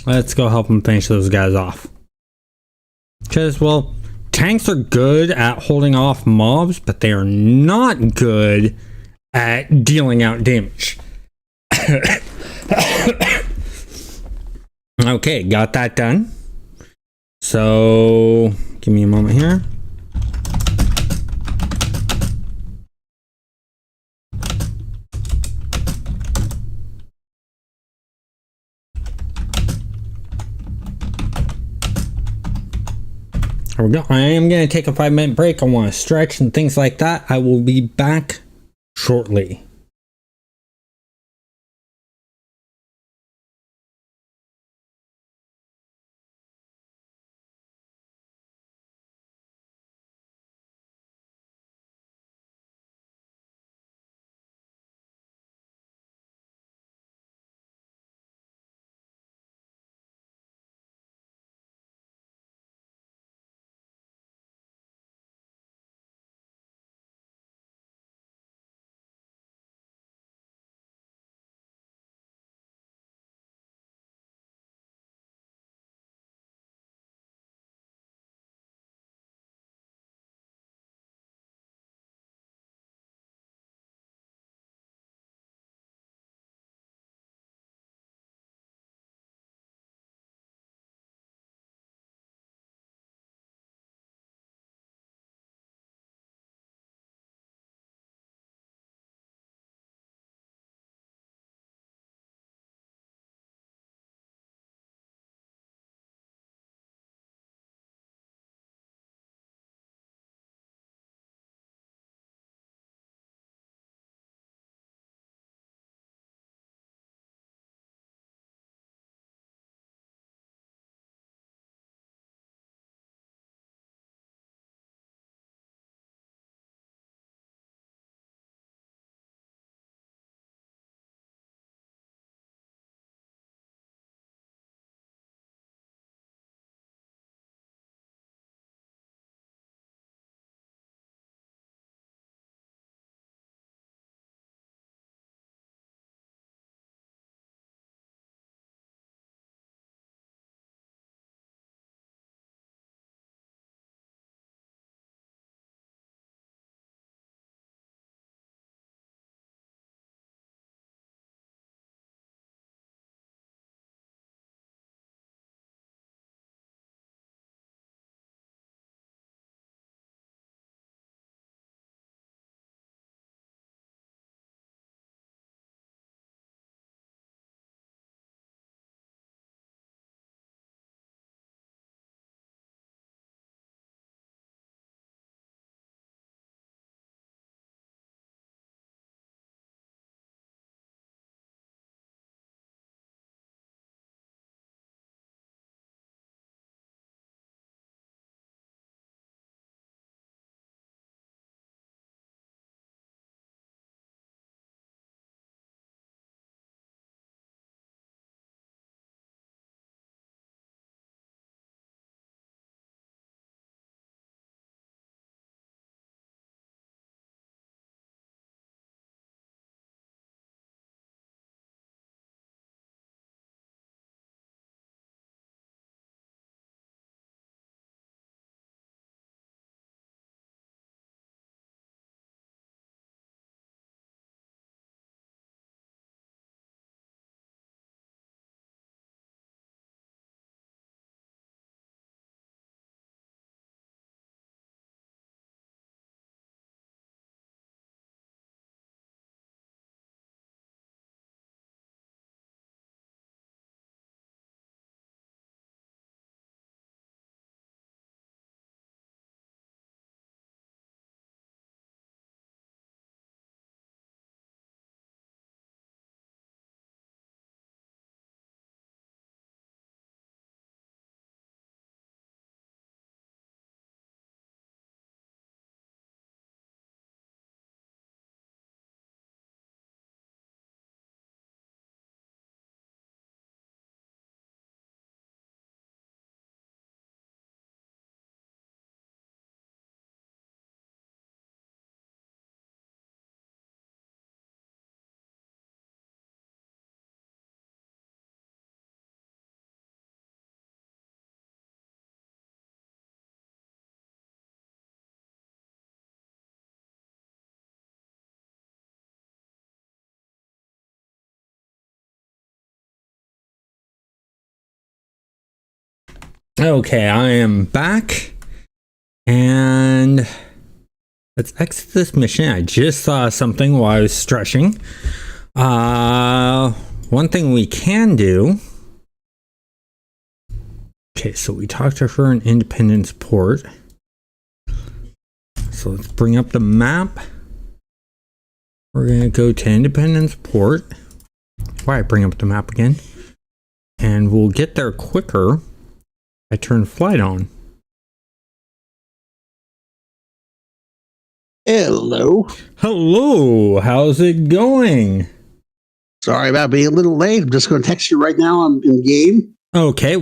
Let's go help him finish those guys off. Because, well, tanks are good at holding off mobs, but they are not good at dealing out damage. Okay, got that done. So, give me a moment here. There we go. I am going to take a 5-minute break. I want to stretch and things like that. I will be back shortly. Okay, I am back. And let's exit this mission. I just saw something while I was stretching. One thing we can do. Okay, so we talked to her in Independence Port. So let's bring up the map. We're going to go to Independence Port. Why bring up the map again? And we'll get there quicker. I turn flight on. Hello. Hello. How's it going? Sorry about being a little late. I'm just going to text you right now. I'm in the game. Okay,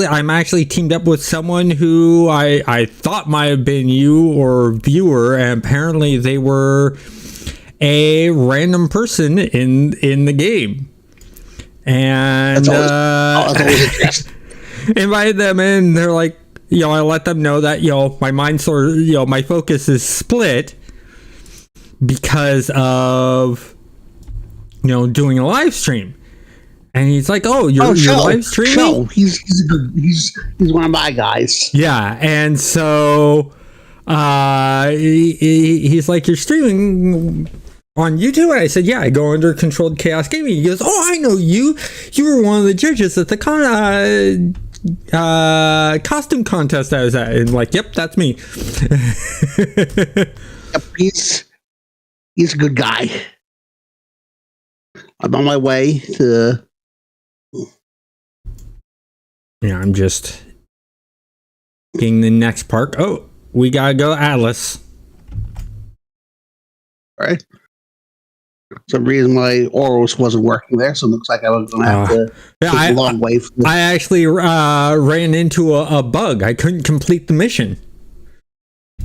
I'm actually teamed up with someone who I thought might have been you or viewer, and apparently they were a random person in the game. And that's always interesting. Invited them in. They're like, I let them know that my mind sort of my focus is split because of doing a live stream. And he's like, "Oh, you're live streaming?" No, he's one of my guys. Yeah, and so he's like, "You're streaming on YouTube?" And I said, "Yeah, I go under Controlled Chaos Gaming." He goes, "Oh, I know you. You were one of the judges at the costume contest I was at." And like, "Yep, that's me." Yep, he's a good guy. I'm on my way to. Yeah, I'm just getting the next park. Oh, we gotta go Atlas. All right. For some reason, my Oros wasn't working there, so it looks like I was going to have to take a long way. I actually ran into a bug. I couldn't complete the mission.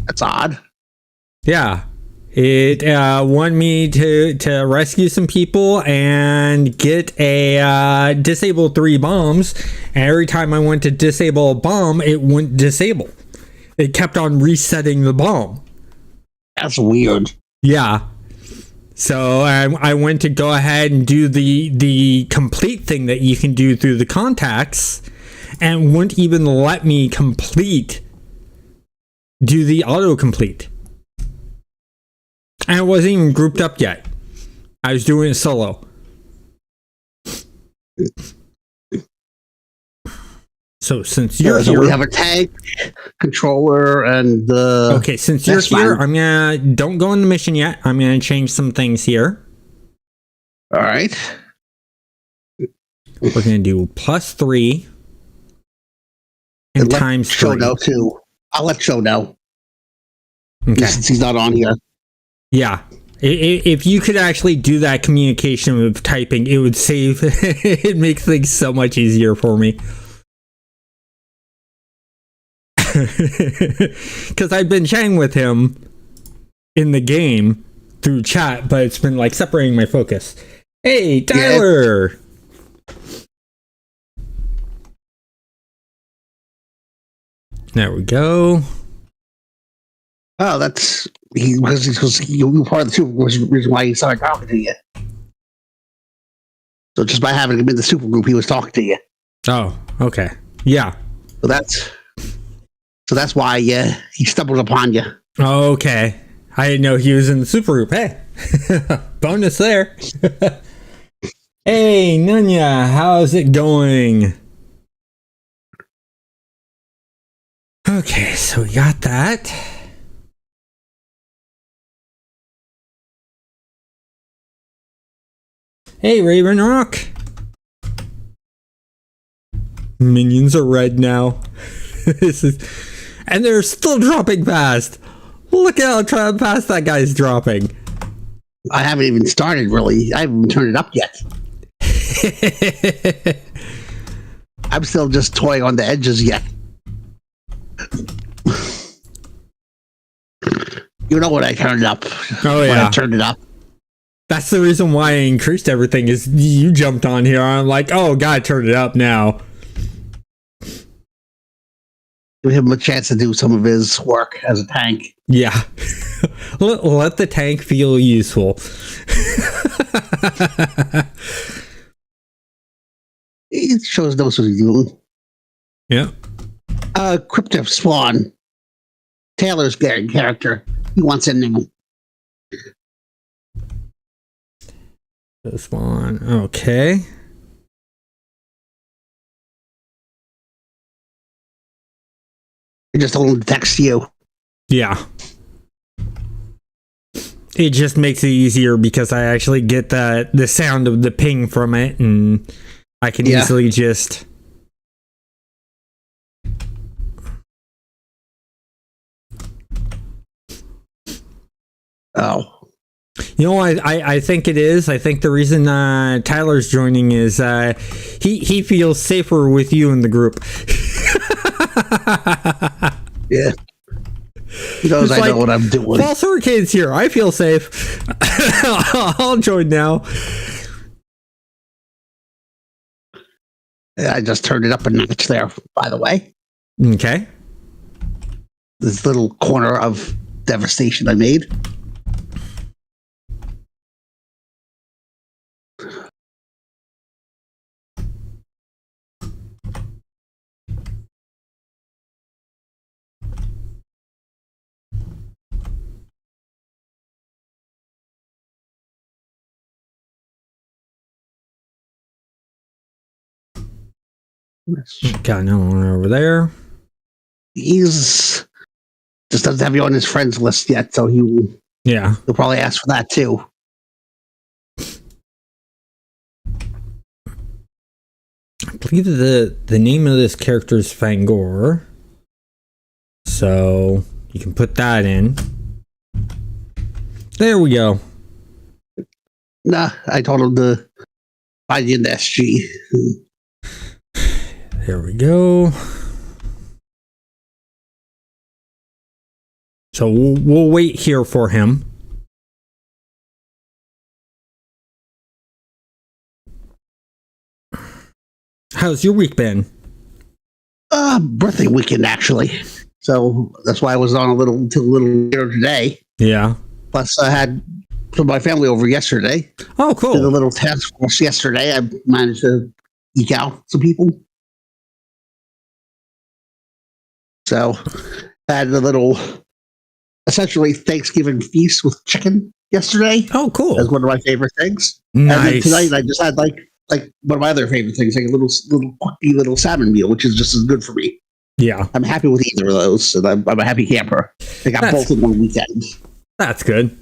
That's odd. Yeah. It wanted me to rescue some people and get a disable 3 bombs. And every time I went to disable a bomb, it wouldn't disable. It kept on resetting the bomb. That's weird. Yeah. So I went to go ahead and do the complete thing that you can do through the contacts, and wouldn't even let me do the autocomplete. And it wasn't even grouped up yet. I was doing it solo. So since you're here, we have a tank, controller, and okay, since you're here, don't go in the mission yet. I'm gonna change some things here. All right. We're gonna do +3 and times 3. Show know too. I'll let Show know. Okay. Since he's not on here. Yeah. If you could actually do that communication with typing, it would save. It makes things so much easier for me. Because I've been chatting with him in the game through chat, but it's been like separating my focus. Hey, Tyler! Yeah. There we go. Oh, that's because you were part of the super was the reason why he started talking to you. So just by having him in the super group, he was talking to you. Oh, okay. Yeah. So that's why he stumbled upon you. Okay. I didn't know he was in the super group. Hey, bonus there. Hey, Nunya, how's it going? Okay, so we got that. Hey, Raven Rock. Minions are red now. And they're still dropping fast. Look at how fast that guy's dropping. I haven't even started, really. I haven't even turned it up yet. I'm still just toying on the edges yet. You know when I turned it up. Oh, yeah. When I turned it up. That's the reason why I increased everything, is you jumped on here. I'm like, oh, God, turn it up now. Give him a chance to do some of his work as a tank. Yeah. Let the tank feel useful. It shows knows what he's doing. Yeah. Crypto Spawn, Taylor's character. He wants in now. This one, okay. I just told him to text you. Yeah. It just makes it easier because I actually get the sound of the ping from it, and I can easily just... Oh. You know, I think it is. I think the reason Tyler's joining is he feels safer with you in the group. Yeah. He knows I know what I'm doing. False Hurricane's here. I feel safe. I'll join now. I just turned it up a notch there, by the way. Okay. This little corner of devastation I made. Got no one over there. He's just doesn't have you on his friends list yet, so he'll probably ask for that too. I believe the name of this character is Fangor, so you can put that in. There we go. Nah, I told him to find you in the SG. There we go. So we'll wait here for him. How's your week been? Birthday weekend actually. So that's why I was on till a little later today. Yeah. Plus I had my family over yesterday. Oh, cool. Did a little task force yesterday. I managed to eke out some people. So I had a little, essentially Thanksgiving feast with chicken yesterday. Oh, cool. That's one of my favorite things. Nice. And then tonight I just had like one of my other favorite things, like a little quirky little salmon meal, which is just as good for me. Yeah. I'm happy with either of those, and I'm a happy camper. I got both in one weekend. That's good.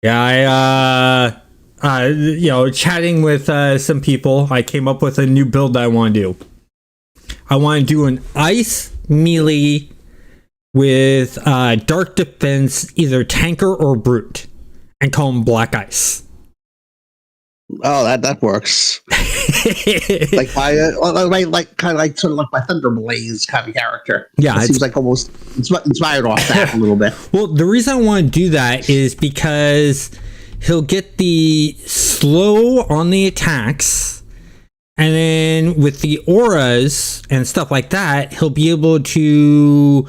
Yeah, chatting with some people, I came up with a new build I want to do. I want to do an ice melee with dark defense, either tanker or brute, and call him Black Ice. Oh, that works. Like my kind of like sort of like my Thunderblaze kind of character. Yeah, it seems like almost inspired off that a little bit. Well, the reason I want to do that is because he'll get the slow on the attacks, and then with the auras and stuff like that, he'll be able to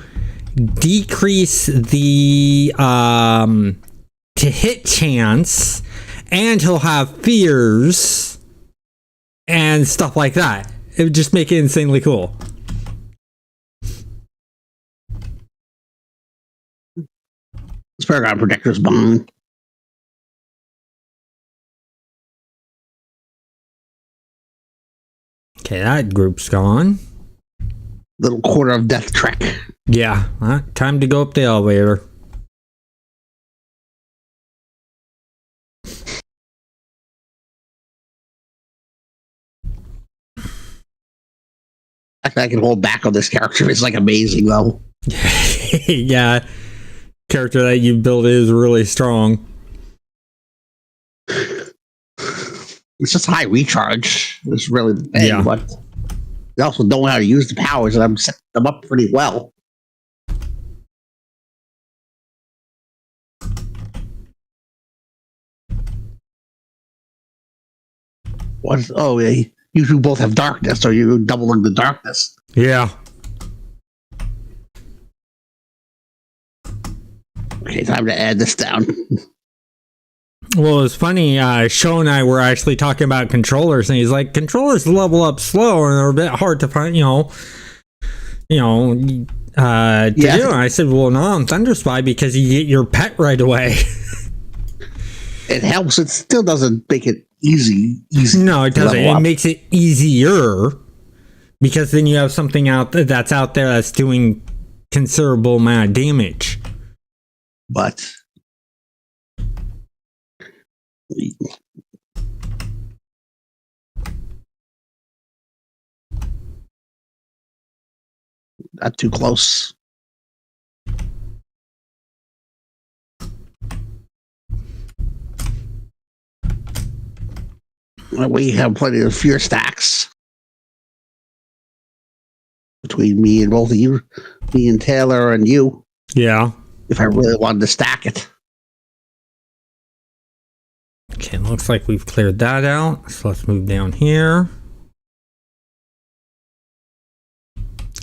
decrease the to hit chance. And he'll have fears and stuff like that. It would just make it insanely cool. This Paragon Protector's bomb. Okay, that group's gone. Little quarter of death trek. Yeah, time to go up the elevator. I can hold back on this character. It's like amazing though. Yeah, character that you built is really strong. It's just high recharge. It's really the thing, but they also don't know how to use the powers, and I'm setting them up pretty well. What? Oh, yeah. You two both have darkness, so you're doubling the darkness. Yeah. Okay, time to add this down. Well, it's funny. Sho and I were actually talking about controllers, and he's like, controllers level up slow, and they're a bit hard to find, to do. And I said, well, no, I'm Thunderspy because you get your pet right away. It helps. It still doesn't make it easy. No, it doesn't. It makes it easier because then you have something that's out there that's doing considerable amount of damage. But not too close. We have plenty of fear stacks between me and both of you, me and Taylor and you. Yeah. If I really wanted to stack it. Okay, looks like we've cleared that out. So let's move down here.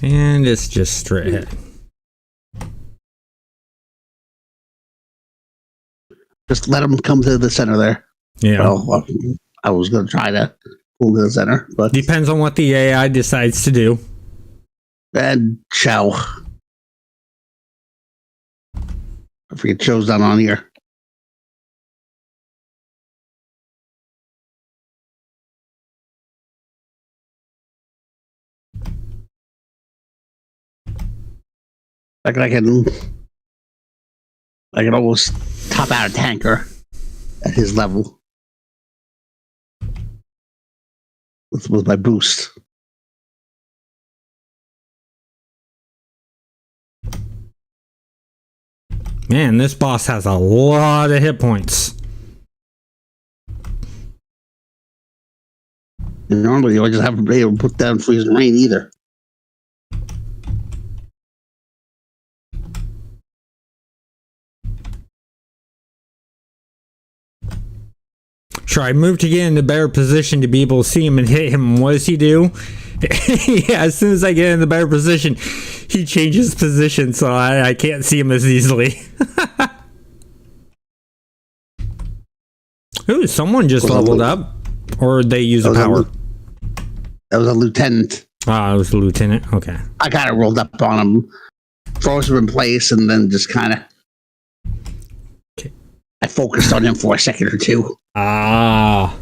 And it's just straight ahead. Just let them come to the center there. Yeah. Well, I was going to try to pull to the center, but depends on what the AI decides to do. And Chow. I forget Chow's down on here. Like I can almost top out a tanker at his level with my boost. Man, this boss has a lot of hit points. And normally you just haven't been able to put down freezing rain either. Sure, I moved to get in a better position to be able to see him and hit him. What does he do? Yeah, as soon as I get in the better position, he changes position, so I can't see him as easily. Ooh, someone just leveled up. Or they use a power. That was a lieutenant. Ah, it was a lieutenant? Okay. I kind of rolled up on him, froze him in place, and then just kind of... Okay. I focused on him for a second or two. Ah.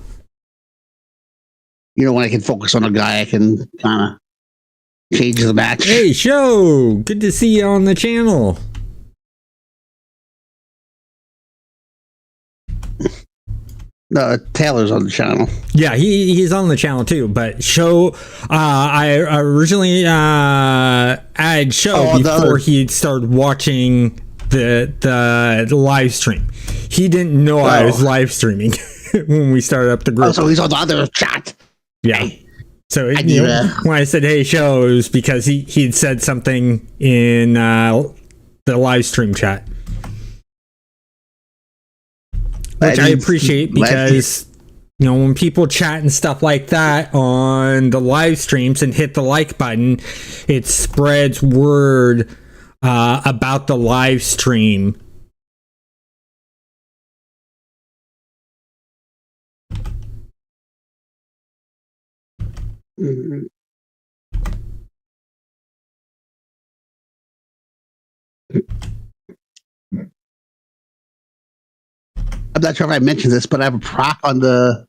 You know, when I can focus on a guy, I can kind of change the match. Hey, Show! Good to see you on the channel. Taylor's on the channel. Yeah, he's on the channel too. But Show, I originally added Show before he started watching the live stream. He didn't know I was live streaming when we started up the group. Oh, so he's on the other chat. Yeah. Hey, so when I said "Hey, Show," it was because he'd said something in the live stream chat. Which I appreciate because, when people chat and stuff like that on the live streams and hit the like button, it spreads word about the live stream. Mm-hmm. I'm not sure if I mentioned this, but I have a proc on the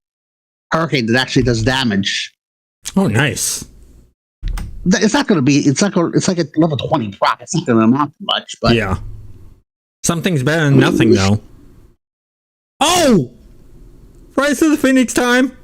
hurricane that actually does damage. Oh, nice. It's not going to be. It's like a level 20 proc. It's not going to amount to much, but yeah, something's better than nothing, though. Oh, Rise of the Phoenix time.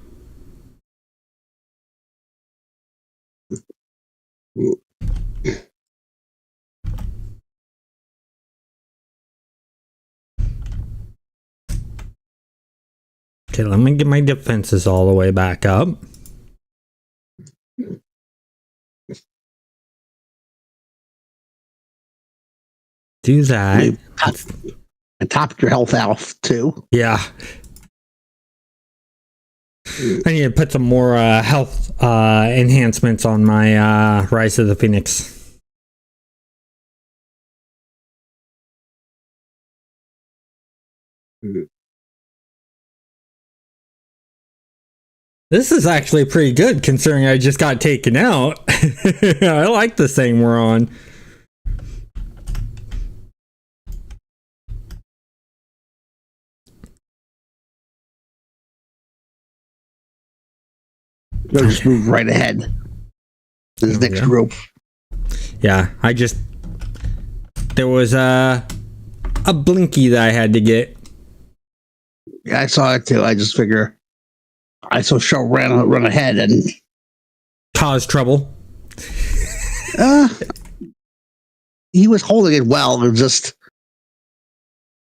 Okay, let me get my defenses all the way back up. Do that. And top your health off too. Yeah. I need to put some more health enhancements on my Rise of the Phoenix. This is actually pretty good considering I just got taken out. I like the thing we're on. We'll just move right ahead to this next group. Yeah, there was a blinky that I had to get. Yeah, I saw it too. I just figure I saw Show run ahead and cause trouble. He was holding it well. It just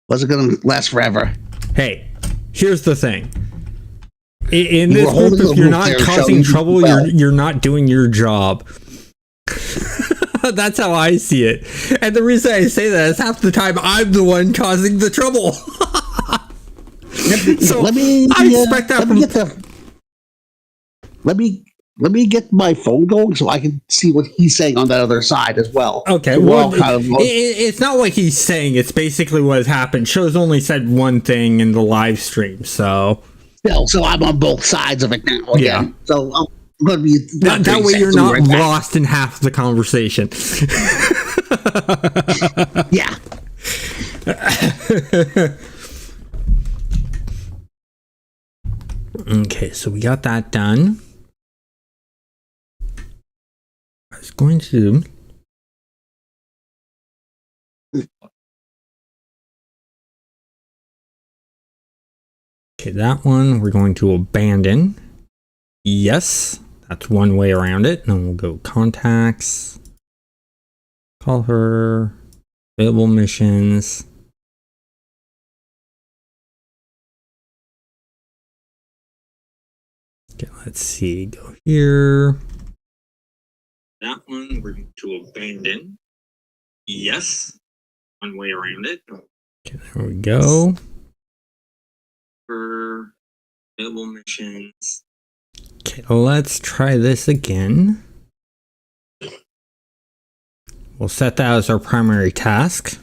wasn't going to last forever. Hey, here's the thing. In this group, if you're not causing trouble, you're not doing your job. That's how I see it. And the reason I say that is half the time I'm the one causing the trouble. So I expect that let me get my phone going so I can see what he's saying on that other side as well. Okay, well, it's not what he's saying. It's basically what has happened. Show's only said one thing in the live stream, so... So I'm on both sides of it now again. Yeah. So I'm going to be... That way you're not lost in half the conversation. Yeah. Okay, so we got that done. I was going to... Okay, that one we're going to abandon. Yes, that's one way around it. Then we'll go contacts. Call her. Available missions. Okay, let's see. Go here. That one we're going to abandon. Yes, one way around it. Okay, there we go. For available missions. Okay, let's try this again. We'll set that as our primary task.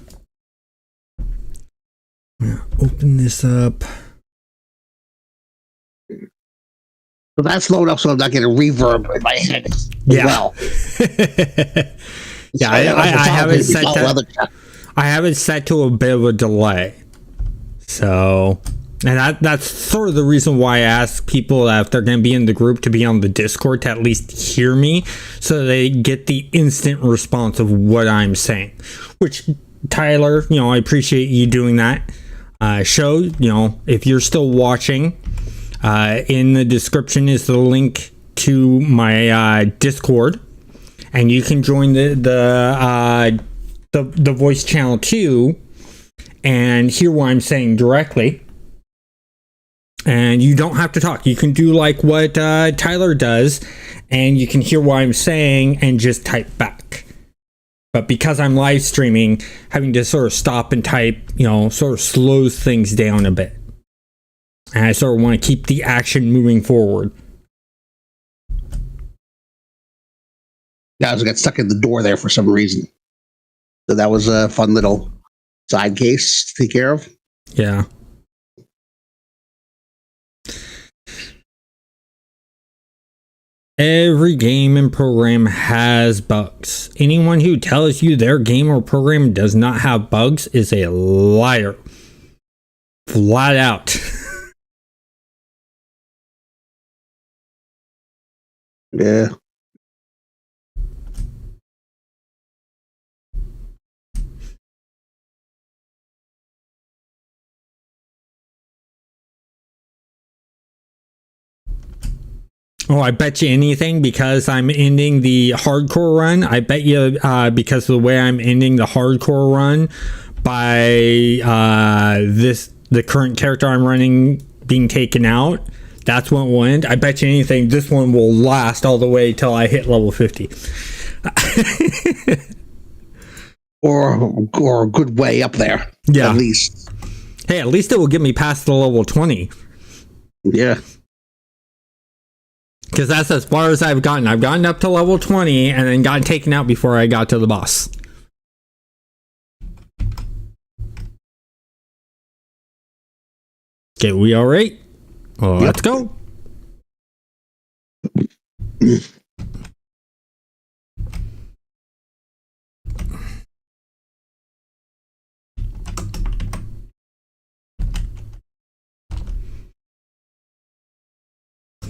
Open this up. So that's low enough so I'm not getting a reverb in my head as well. Yeah, I have it set to, I have it set to a bit of a delay. So, and that's sort of the reason why I ask people if they're going to be in the group to be on the Discord to at least hear me so they get the instant response of what I'm saying. Which, Tyler, I appreciate you doing that. Show, if you're still watching, in the description is the link to my Discord, and you can join the voice channel too and hear what I'm saying directly. And you don't have to talk. You can do like what Tyler does, and you can hear what I'm saying and just type back. But because I'm live streaming, having to sort of stop and type, sort of slows things down a bit. And I sort of want to keep the action moving forward. Yeah, I got stuck in the door there for some reason. So that was a fun little side case to take care of. Yeah. Every game and program has bugs. Anyone who tells you their game or program does not have bugs is a liar. Flat out. Yeah. Oh, I bet you anything because I'm ending the hardcore run. I bet you because of the way I'm ending the hardcore run by the current character I'm running being taken out. That's when it will end. I bet you anything this one will last all the way till I hit level 50. or a good way up there. Yeah. At least. Hey, at least it will get me past the level 20. Yeah. Because that's as far as I've gotten. I've gotten up to level 20 and then got taken out before I got to the boss. Okay, we all right? Well, let's go.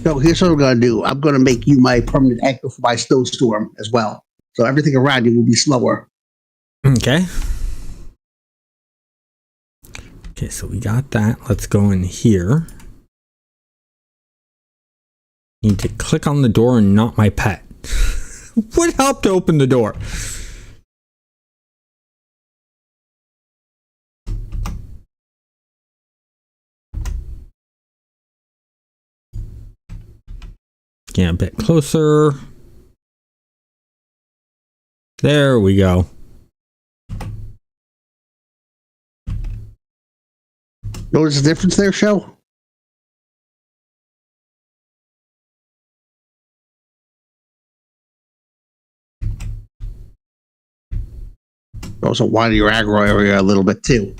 So here's what I'm gonna do. I'm gonna make you my permanent anchor for my snowstorm as well. So everything around you will be slower. Okay. Okay, so we got that. Let's go in here. Need to click on the door and not my pet. What helped to open the door? Get a bit closer. There we go. Notice the difference there, Show? Also widen your aggro area a little bit too.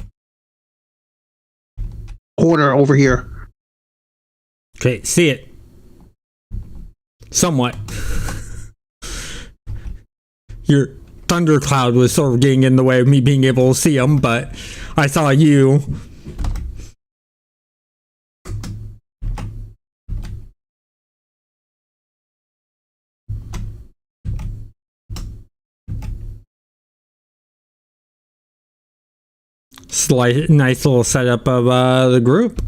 Corner over here. Okay, see it. Somewhat. Your thundercloud was sort of getting in the way of me being able to see them, but I saw you. Nice little setup of the group.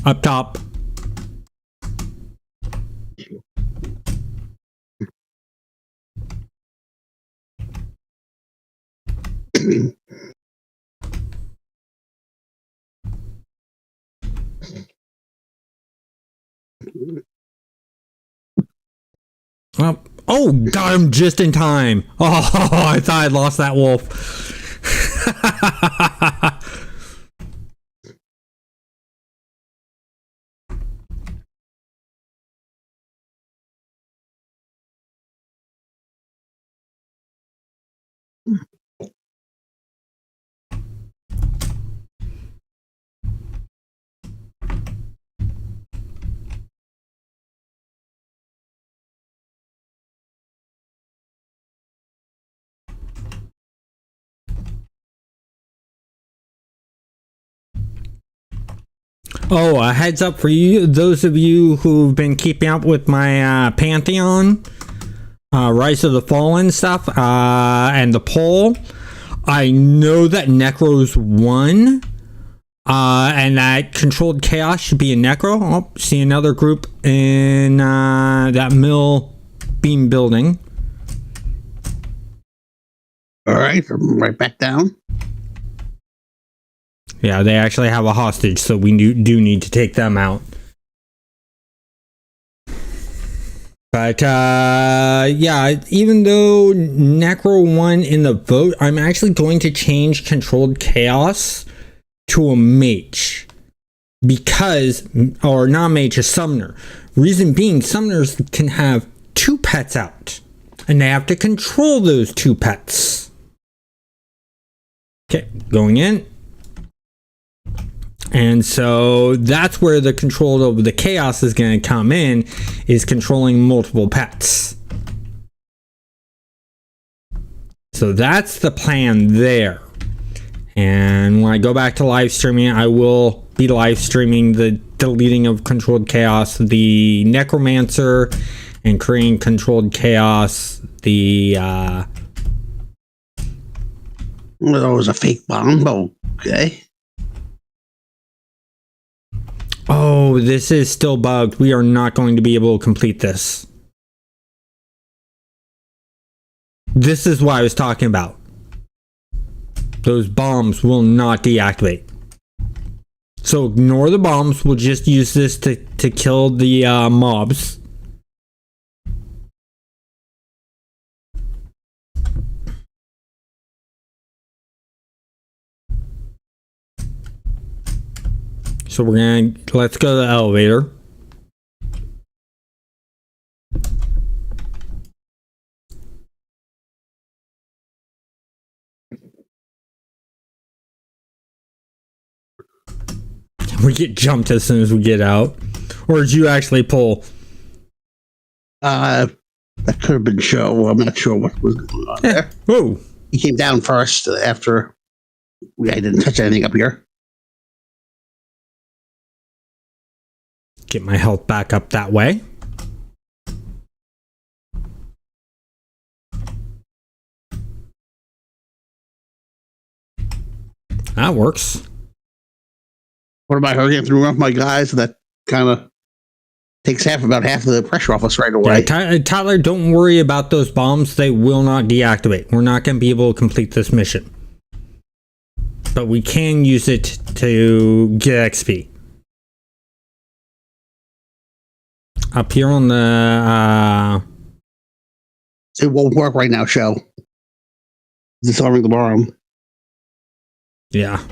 Up top. Oh, got him just in time. Oh, I thought I'd lost that wolf. Oh, a heads up for you, those of you who've been keeping up with my Pantheon, Rise of the Fallen stuff, and the poll. I know that Necro's won, and that Controlled Chaos should be a Necro. Oh, see another group in that mill beam building. All right, I'm right back down. Yeah, they actually have a hostage, so we do need to take them out. But, yeah, even though Necro won in the vote, I'm actually going to change Controlled Chaos to a Mage. Because, or not Mage, a Summoner. Reason being, Summoners can have 2 pets out. And they have to control those 2 pets. Okay, going in. And so that's where the control over the chaos is going to come in, is controlling multiple pets. So that's the plan there. And when I go back to live streaming, I will be live streaming the deleting of Controlled Chaos, the Necromancer, and creating Controlled Chaos, the Well, that was a fake bomb, but okay. Oh, this is still bugged. We are not going to be able to complete this. This is what I was talking about. Those bombs will not deactivate. So ignore the bombs. We'll just use this to kill the mobs. So let's go to the elevator. We get jumped as soon as we get out. Or did you actually pull? That could have been Joe. I'm not sure what was going on there. Whoa. He came down first after I didn't touch anything up here. Get my health back up that way. That works. What about her getting through one of my guys? That kind of takes about half of the pressure off us right away. Yeah, Tyler, don't worry about those bombs. They will not deactivate. We're not going to be able to complete this mission. But we can use it to get XP. Up here on the... It won't work right now, show. Disarming the bomb. Yeah.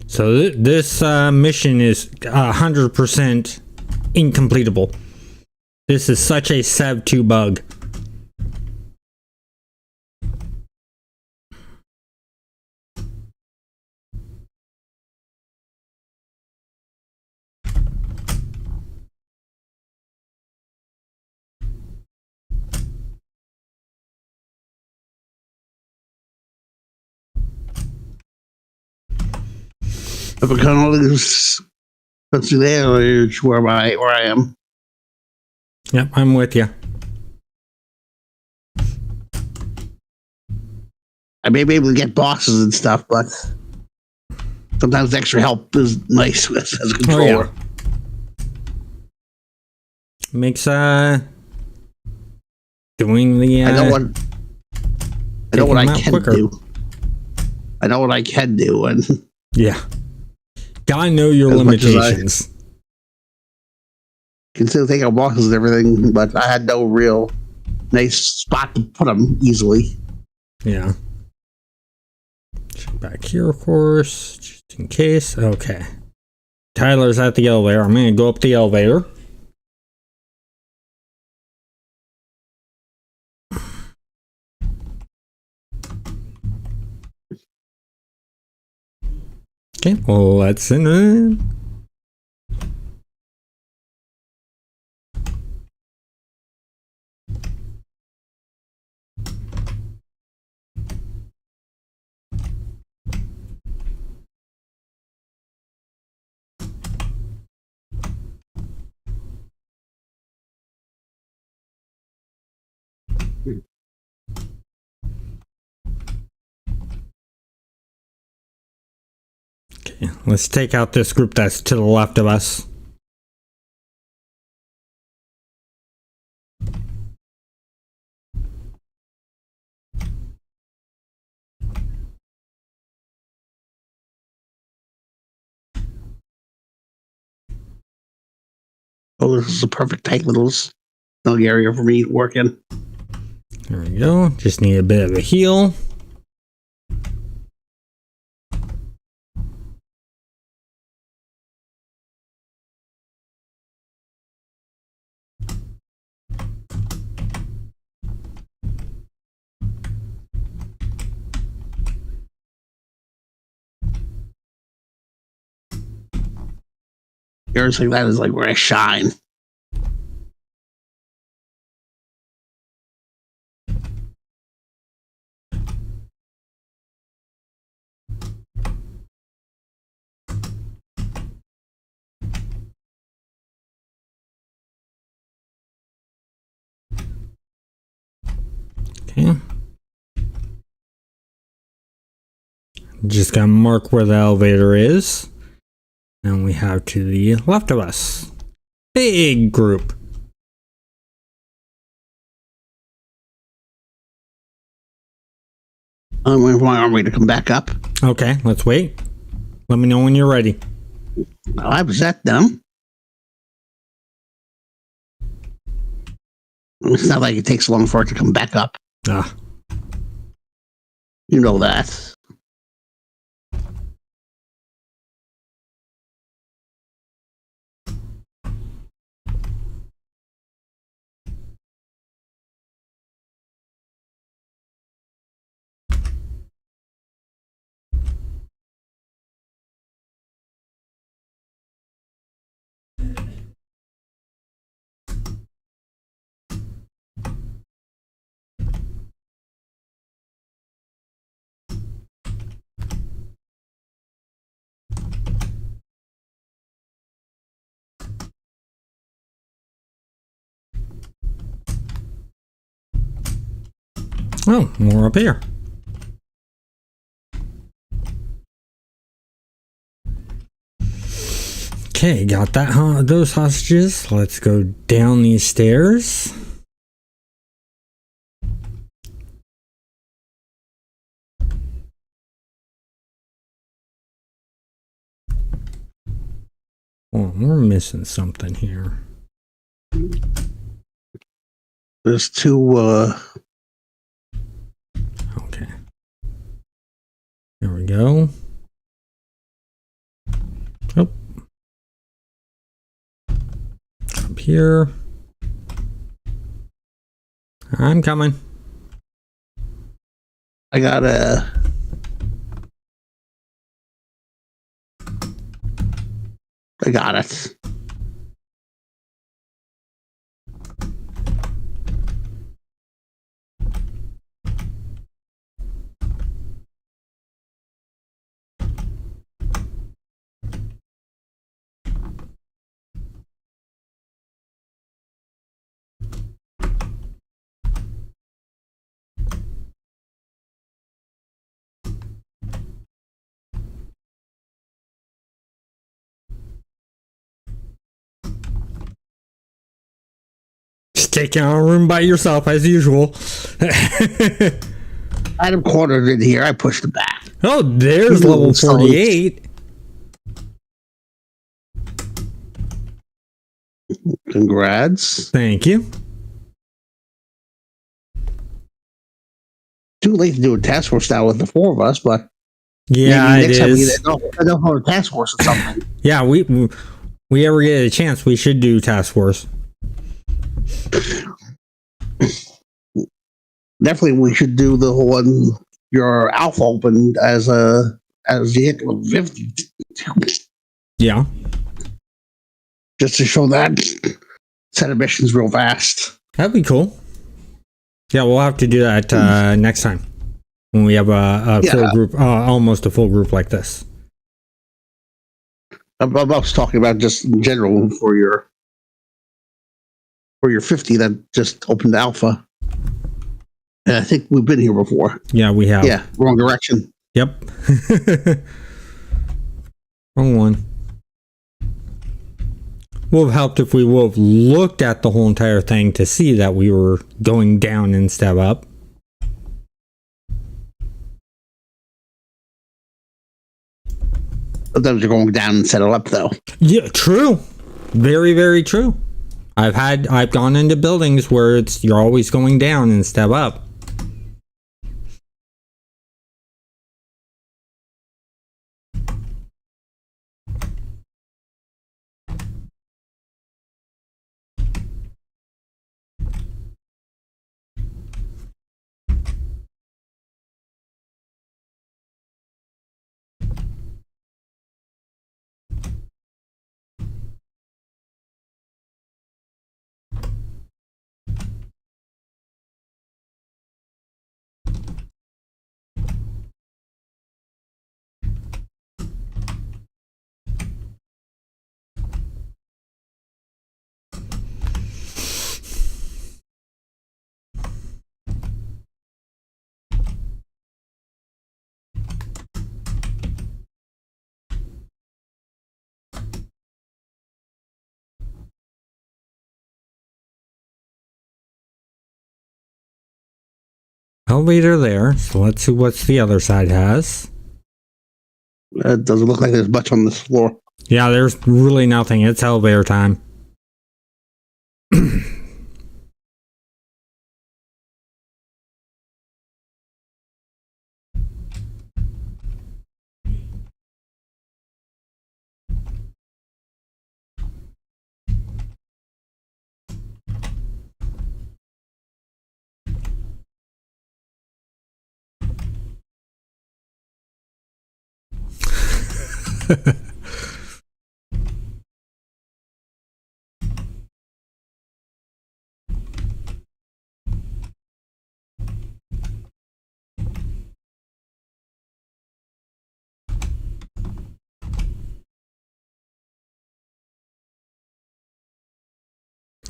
So this mission is 100% incompletable. This is such a Sev 2 bug. If it can only go through there, where I am. Yep, I'm with you. I may be able to get bosses and stuff, but sometimes extra help is nice as a controller. Oh, yeah. Makes doing the I know what I can quicker. do. I know what I can do, and yeah, gotta know your limitations. Can still take out bosses and everything, but I had no real nice spot to put them easily. Yeah. Check back here, of course, just in case. Okay. Tyler's at the elevator. I'm gonna go up the elevator. Okay, well, let's in it. Okay, let's take out this group that's to the left of us. Oh, this is a perfect tight little snug area for me working. There we go. Just need a bit of a heal. Areas like that is like where I shine. Okay. Just gotta mark where the elevator is. And we have to the left of us. Big group. I'm waiting for my army to come back up. Okay, let's wait. Let me know when you're ready. Well, I've set them. It's not like it takes long for it to come back up. Ah. You know that. Oh, more up here. Okay, got that, those hostages. Let's go down these stairs. Oh, we're missing something here. There's two. Okay. There we go. Oh. Up here. I'm coming. I got it. Just taking out a room by yourself as usual. I had him cornered in here. I pushed him back. Oh, there's level 48. Congrats. Thank you. Too late to do a task force now with the four of us, but yeah, maybe next it time we is. get a task force or something. Yeah, we ever get a chance, we should do task force. Definitely, we should do the one your alpha opened as you hit level 50. Yeah. Just to show that set of missions real fast. That'd be cool. Yeah, we'll have to do that next time when we have a full group, almost a full group like this. I was talking about just in general for your 50 that just opened alpha. And I think we've been here before. Yeah, we have. Yeah, wrong direction. Yep. Wrong one. Would have helped if we would have looked at the whole entire thing to see that we were going down instead of up. Sometimes you're going down and settle up, though. Yeah, true. Very, very true. I've gone into buildings where you're always going down instead of up. Elevator there, so let's see what the other side has. It doesn't look like there's much on this floor. Yeah, there's really nothing. It's elevator time.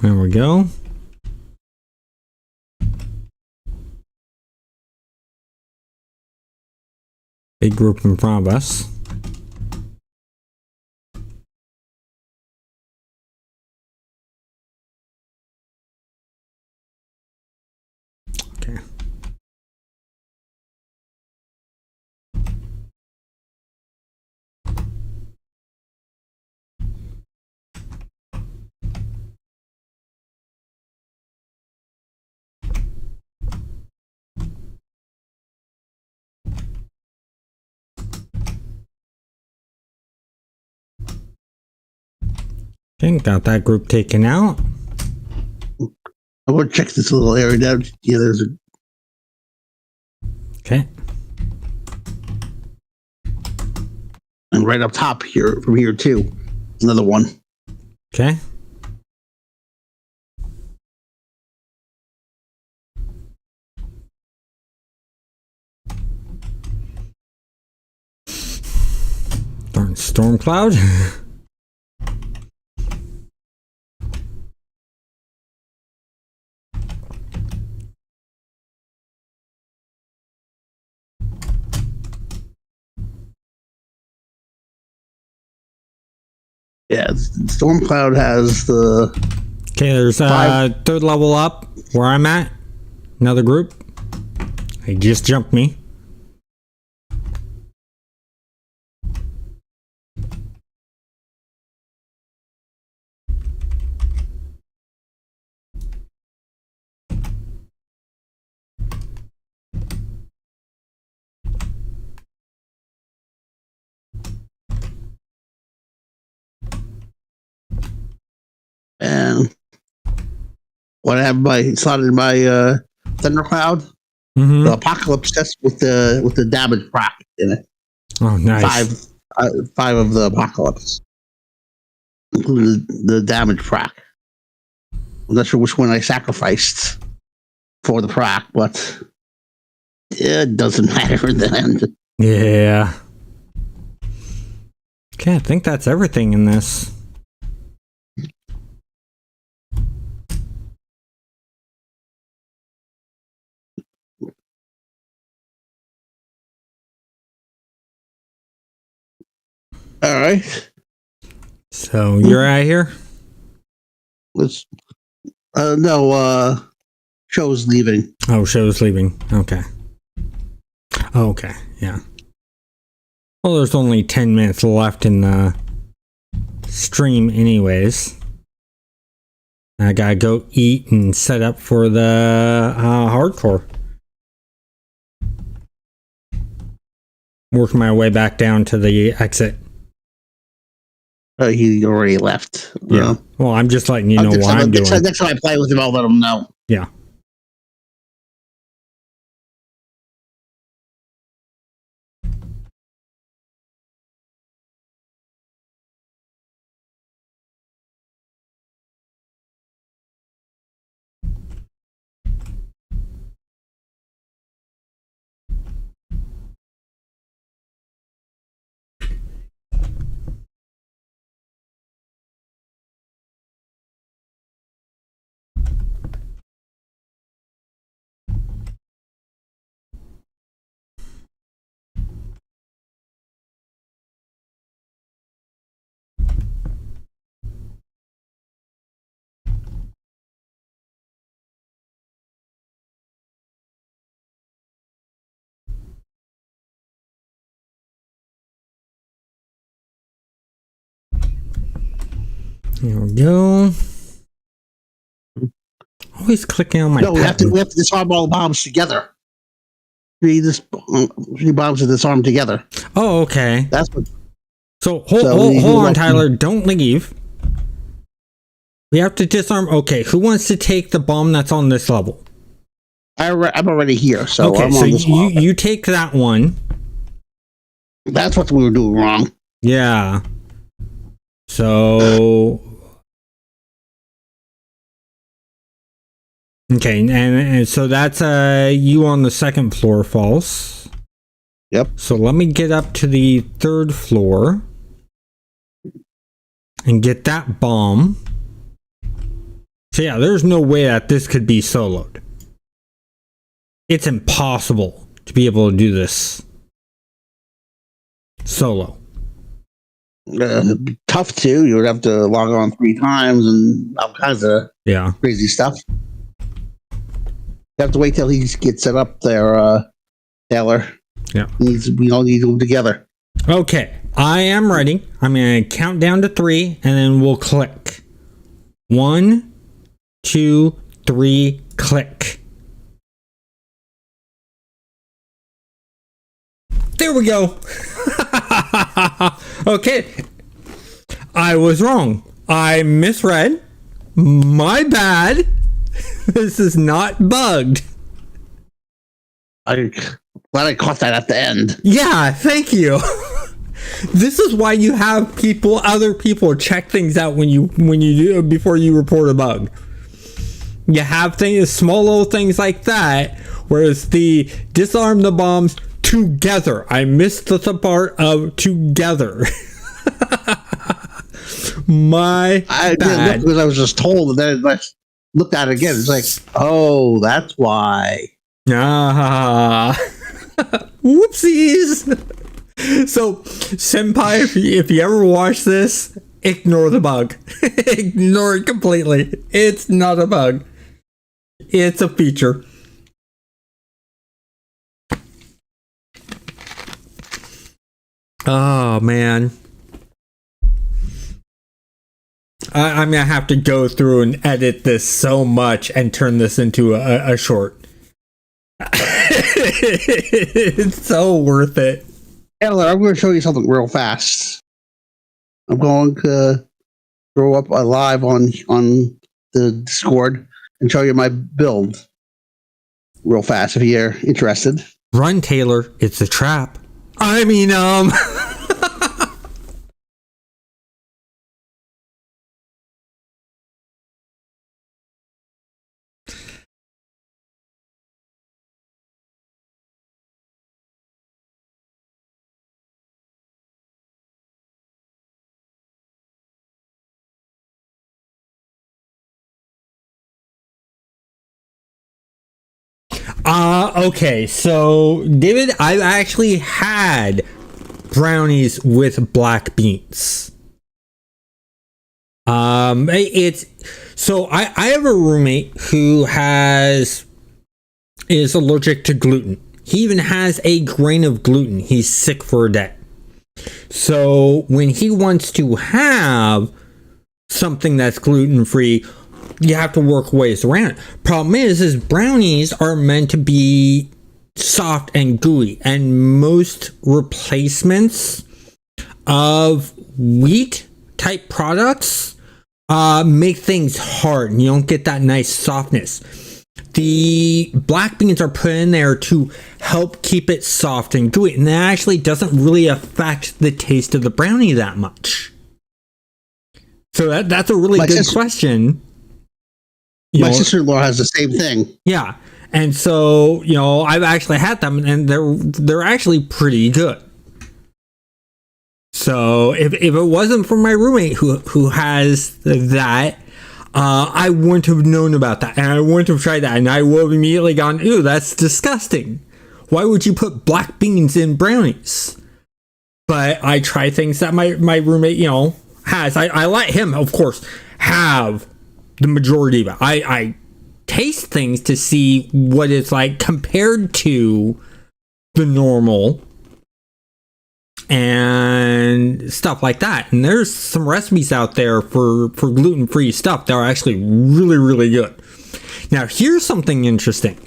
There we go. Big group in front of us. Okay. Okay, got that group taken out. I want to check this little area down. Yeah, there's a. Okay. And right up top here, from here too, another one. Okay. Darn storm cloud. Yeah, storm cloud has the. Okay, there's third level up where I'm at. Another group. They just jumped me. And what I have slotted my thundercloud, the apocalypse test with the damage proc in it. Oh, nice. Five of the apocalypse, including the damage proc. I'm not sure which one I sacrificed for the proc, but it doesn't matter in the end. Yeah. Okay, I think that's everything in this. All right. So you're out here? Let's. No. Show's leaving. Oh, show's leaving. Okay. Oh, okay. Yeah. Well, there's only 10 minutes left in the stream, anyways. I gotta go eat and set up for the hardcore. Working my way back down to the exit. He already left. Yeah. Well, I'm just letting you know what I'm doing. Next time I play with him, I'll let him know. Yeah. Here we go. Always clicking on my. No, we have to disarm all the bombs together. Three bombs to disarm together. Oh, okay. That's what. So hold on, Tyler. Don't leave. We have to disarm. Okay, who wants to take the bomb that's on this level? I'm already here, so okay. I'm So on this you take that one. That's what we were doing wrong. Yeah. So. Okay, and so that's you on the second floor, false. Yep. So let me get up to the third floor and get that bomb. So yeah, there's no way that this could be soloed. It's impossible to be able to do this. solo. Tough too. You would have to log on 3 times and all kinds of crazy stuff. You have to wait till he gets set up there, Taylor. Yeah. We all need to do together. Okay, I am ready. I'm going to count down to 3 and then we'll click. 1, 2, 3, click. There we go. Okay. I was wrong. I misread. My bad. This is not bugged. I'm glad I caught that at the end. Yeah, thank you. This is why you have other people check things out when you do before you report a bug. You have things, small little things like that, whereas the disarm the bombs together. I missed the part of together. My bad. Because I was just told, and then I looked at it again. It's like, oh, that's why. Ah, whoopsies. So, Senpai, if you ever watch this, ignore the bug. Ignore it completely. It's not a bug. It's a feature. Oh, man. I'm going to have to go through and edit this so much and turn this into a short. It's so worth it. Taylor, I'm going to show you something real fast. I'm going to throw up a live on the Discord and show you my build real fast if you're interested. Run, Taylor. It's a trap. I mean, okay, so David, I've actually had brownies with black beans. It's so I have a roommate who is allergic to gluten. He even has a grain of gluten. He's sick for a day. So when he wants to have something that's gluten free, you have to work ways around it. Problem is brownies are meant to be soft and gooey, and most replacements of wheat type products make things hard and you don't get that nice softness. The black beans are put in there to help keep it soft and gooey, and that actually doesn't really affect the taste of the brownie that much. So that's a really good question. My sister-in-law has the same thing. Yeah. And so, I've actually had them and they're actually pretty good. So if it wasn't for my roommate who has that, I wouldn't have known about that and I wouldn't have tried that, and I would have immediately gone, ew, that's disgusting. Why would you put black beans in brownies? But I try things that my roommate, has. I let him, of course, have the majority of it. I taste things to see what it's like compared to the normal and stuff like that. And there's some recipes out there for gluten-free stuff that are actually really, really good. Now, here's something interesting.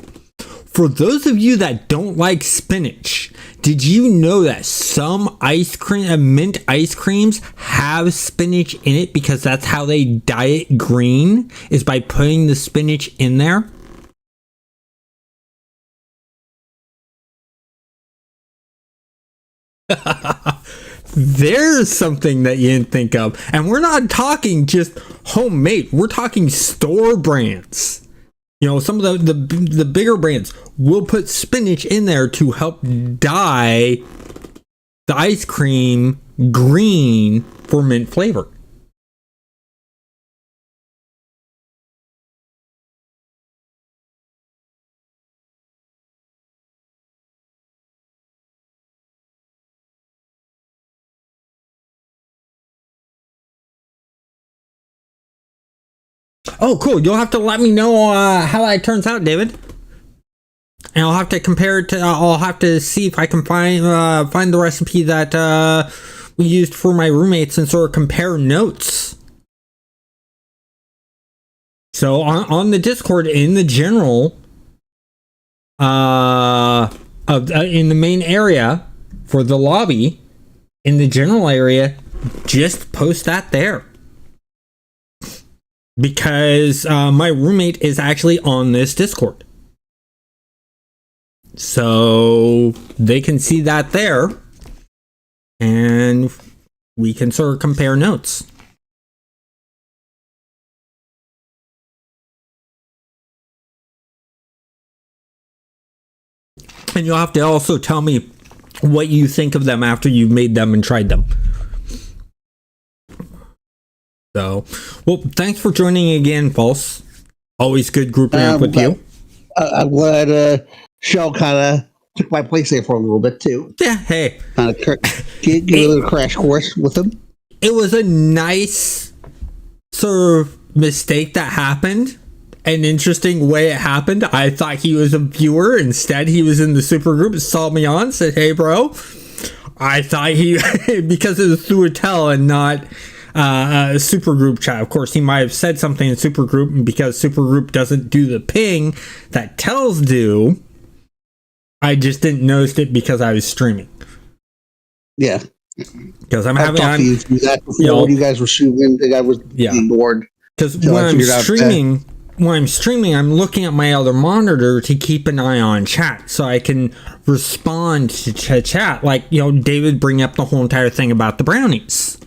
For those of you that don't like spinach, did you know that some mint ice creams have spinach in it because that's how they dye it green, is by putting the spinach in there? There's something that you didn't think of. And we're not talking just homemade. We're talking store brands. Some of the bigger brands will put spinach in there to help dye the ice cream green for mint flavor. Oh, cool. You'll have to let me know how that turns out, David. And I'll have to compare it to. I'll have to see if I can find the recipe that we used for my roommates and sort of compare notes. So on the Discord, in the general, in the main area for the lobby, in the general area, just post that there. Because my roommate is actually on this Discord. So they can see that there. And we can sort of compare notes. And you'll have to also tell me what you think of them after you've made them and tried them. So, well, thanks for joining again, False. Always good grouping up with you. I'm glad Shell kind of took my place there for a little bit, too. Yeah, hey. Kind of give a little crash course with him. It was a nice sort of mistake that happened. An interesting way it happened. I thought he was a viewer. Instead, he was in the super group, saw me on, said, hey, bro. I thought he, because it was through a tell and not a super group chat. Of course, he might have said something in super group, and because super group doesn't do the ping that tells do, I just didn't notice it because I was streaming. Yeah. Because I'm talked to you through that before you guys were shooting. I was being bored. Because when I'm streaming, I'm looking at my other monitor to keep an eye on chat so I can respond to chat. Like, David bring up the whole entire thing about the brownies.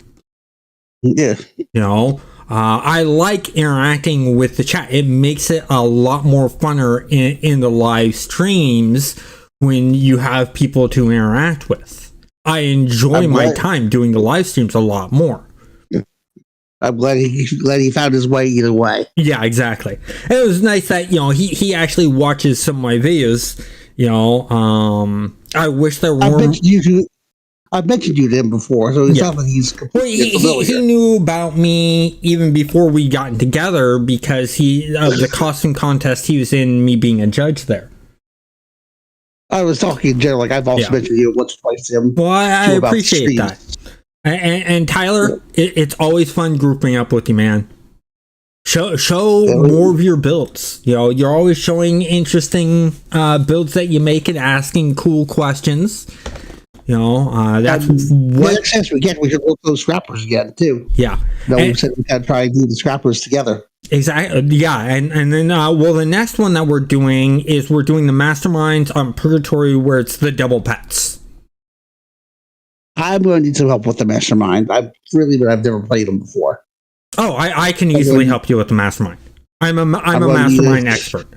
Yeah. I like interacting with the chat. It makes it a lot more funner in the live streams when you have people to interact with. I enjoy my time doing the live streams a lot more. I'm glad he found his way either way. Yeah, exactly. And it was nice that he actually watches some of my videos. I wish there were. I've mentioned you to him before, so it's not that he's completely familiar. He knew about me even before we got together because of the costume contest he was in, me being a judge there. I was talking in general, like I've also mentioned you once or twice to him. Well, I appreciate that. And Tyler, it's always fun grouping up with you, man. Show more of your builds. You're always showing interesting builds that you make and asking cool questions. That's what. Next chance we get, we should work those scrappers again too. Yeah. We said we had to try and do the scrappers together. Exactly. Yeah, and then the next one that we're doing is the Masterminds on Purgatory, where it's the double pets. I'm going to need some help with the Mastermind. But I've never played them before. Oh, I can easily help you with the Mastermind. I'm a Mastermind expert.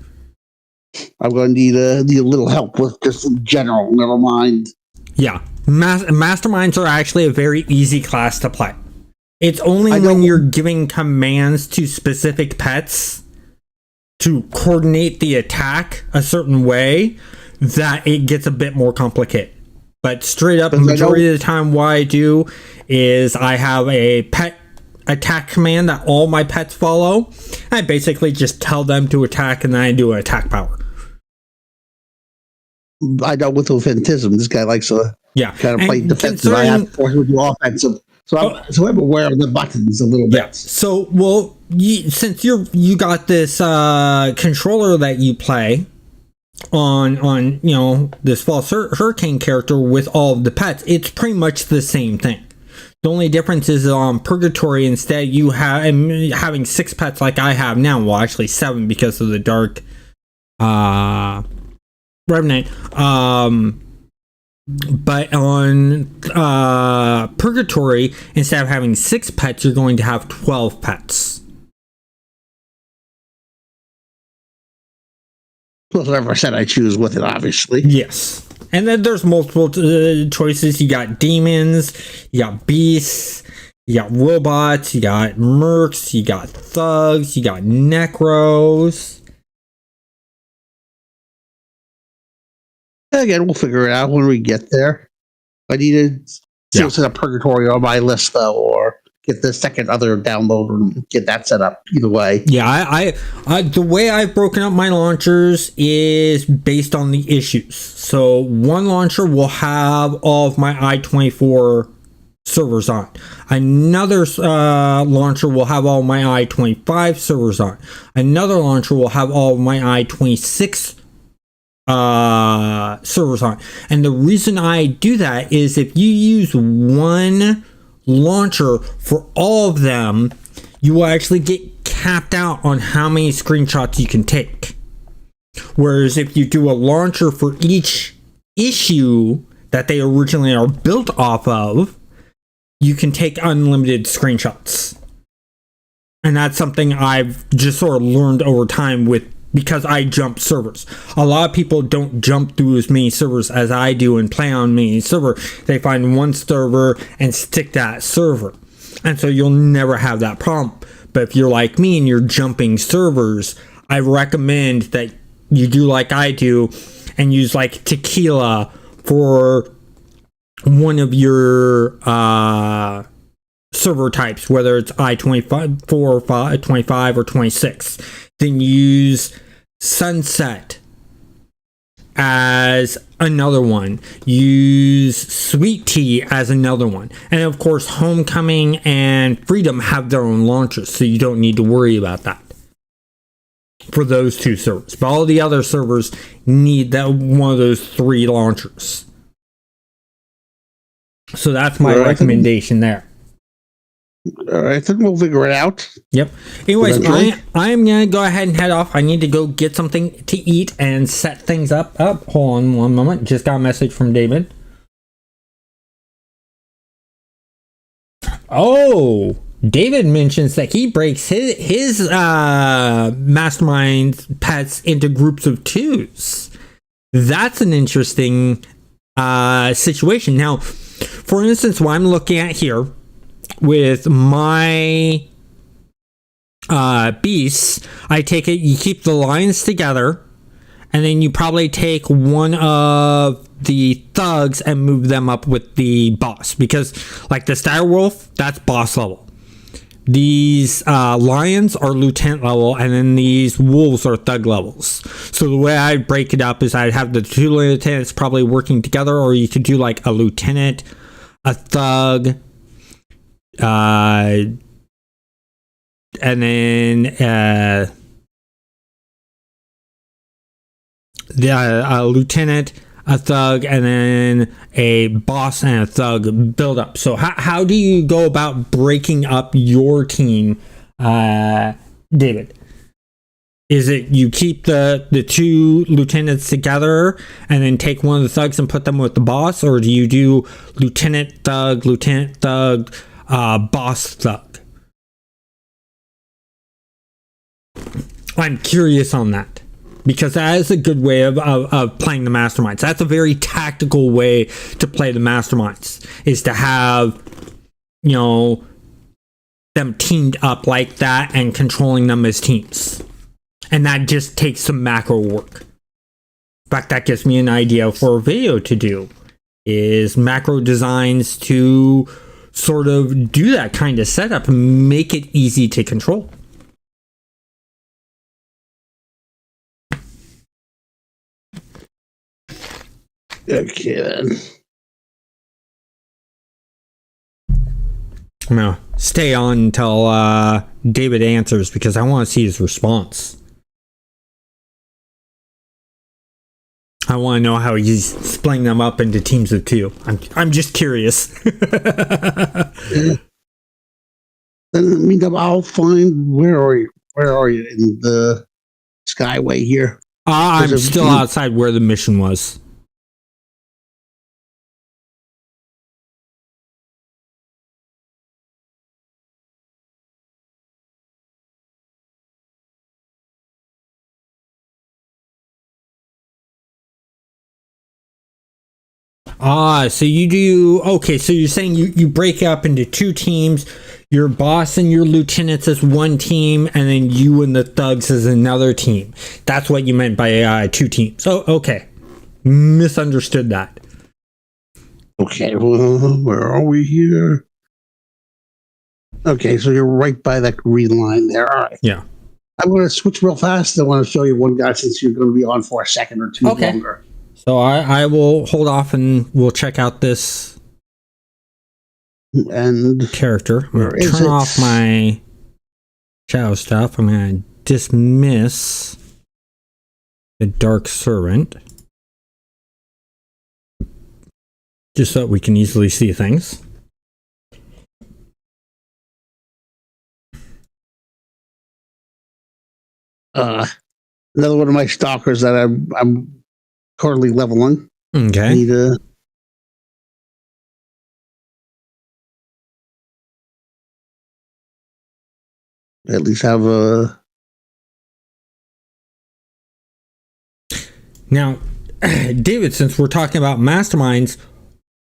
I'm going to need a little help with just in general. Never mind. Yeah, Masterminds are actually a very easy class to play. It's only when you're giving commands to specific pets to coordinate the attack a certain way that it gets a bit more complicated. But straight up, the majority of the time, what I do is I have a pet attack command that all my pets follow. I basically just tell them to attack, and then I do an attack power. I know with Offentism, this guy likes to kind of play defensive. I have to force him to do offensive. So I'm aware of the buttons a little bit. Yeah. So, since you got this controller that you play on this false hurricane character with all of the pets, it's pretty much the same thing. The only difference is on Purgatory, instead you have having 6 pets like I have now. Well, actually 7 because of the Dark Revenant. But on Purgatory, instead of having 6 pets, you're going to have 12 pets. Plus whatever set I choose with it, obviously. Yes. And then there's multiple choices. You got demons, you got beasts, you got robots, you got mercs, you got thugs, you got necros. Again, we'll figure it out when we get there. I need to see what's in a Purgatory on my list, though, or get the second other download and get that set up. Either way. Yeah, I the way I've broken up my launchers is based on the issues. So one launcher will have all of my i24 servers on. Another launcher will have all my i25 servers on. Another launcher will have all of my i26 servers on. And the reason I do that is if you use one launcher for all of them, you will actually get capped out on how many screenshots you can take. Whereas if you do a launcher for each issue that they originally are built off of, you can take unlimited screenshots. And that's something I've just sort of learned over time because I jump servers. A lot of people don't jump through as many servers as I do and play on many servers. They find one server and stick that server. And so you'll never have that problem. But if you're like me and you're jumping servers, I recommend that you do like I do and use like Tequila for one of your server types, whether it's i25 or 25 or 26. Then use Sunset as another one. Use Sweet Tea as another one. And of course, Homecoming and Freedom have their own launchers, so you don't need to worry about that for those two servers. But all the other servers need that one of those three launchers. So that's my recommendation there. All right, then we'll figure it out. Yep. Anyways, I am going to go ahead and head off. I need to go get something to eat and set things up. Hold on one moment. Just got a message from David. Oh, David mentions that he breaks his Mastermind pets into groups of twos. That's an interesting situation. Now, for instance, what I'm looking at here with my beasts, I take it, you keep the lions together, and then you probably take one of the thugs and move them up with the boss, because like the Dire Wolf, that's boss level. These lions are lieutenant level, and then these wolves are thug levels. So the way I break it up is I'd have the two lieutenants probably working together, or you could do like a lieutenant, a thug, and then a lieutenant, a thug, and then a boss and a thug build up. So how do you go about breaking up your team, David? Is it you keep the two lieutenants together and then take one of the thugs and put them with the boss, or do you do lieutenant, thug, boss, thug? I'm curious on that, because that is a good way of playing the Masterminds. That's a very tactical way to play the Masterminds, is to have, you know, them teamed up like that and controlling them as teams. And that just takes some macro work. In fact, that gives me an idea for a video to do, is macro designs to sort of do that kind of setup and make it easy to control. Okay, then. I'm going to stay on until David answers, because I want to see his response. I want to know how he's splitting them up into teams of two. I'm just curious. Then meantime, I'll find where are you in the Skyway here? I'm still outside where the mission was. So you do, okay, so you're saying you break up into two teams, your boss and your lieutenants as one team, and then you and the thugs as another team. That's what you meant by two teams. Oh, okay. Misunderstood that. Okay, well, where are we here? Okay, so you're right by that green line there. All right. Yeah. I'm going to switch real fast. I want to show you one guy since you're going to be on for a second or two longer. So I will hold off and we'll check out this And character. I'm going to turn off my shadow stuff. I'm going to dismiss the Dark Servant. Just so we can easily see things. Another one of my stalkers that I'm currently leveling. Okay. Need to at least have a. Now, David, since we're talking about masterminds,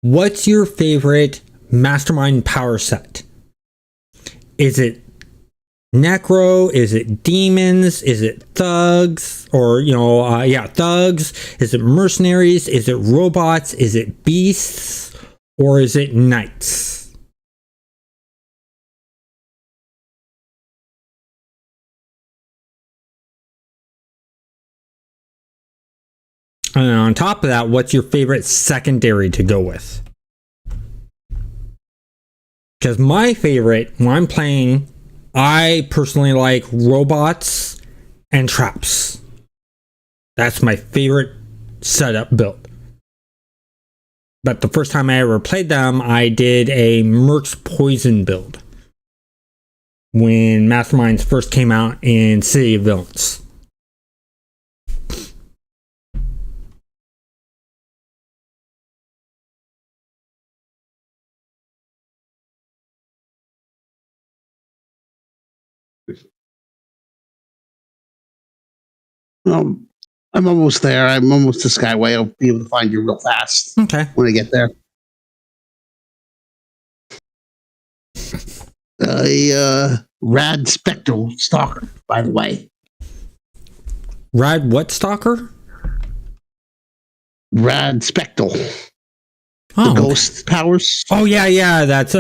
what's your favorite mastermind power set? Is it necro? Is it demons? Is it thugs? Or, thugs? Is it mercenaries? Is it robots? Is it beasts? Or is it knights? And on top of that, what's your favorite secondary to go with? Because my favorite, when I'm playing, I personally like robots and traps. That's my favorite setup build. But the first time I ever played them, I did a Merc's Poison build. When Masterminds first came out in City of Villains. I'm almost there. I'm almost to Skyway. I'll be able to find you real fast. Okay. When I get there. A rad spectral stalker, by the way. Rad what stalker? Rad spectral. Oh, the ghost powers. Oh yeah. That's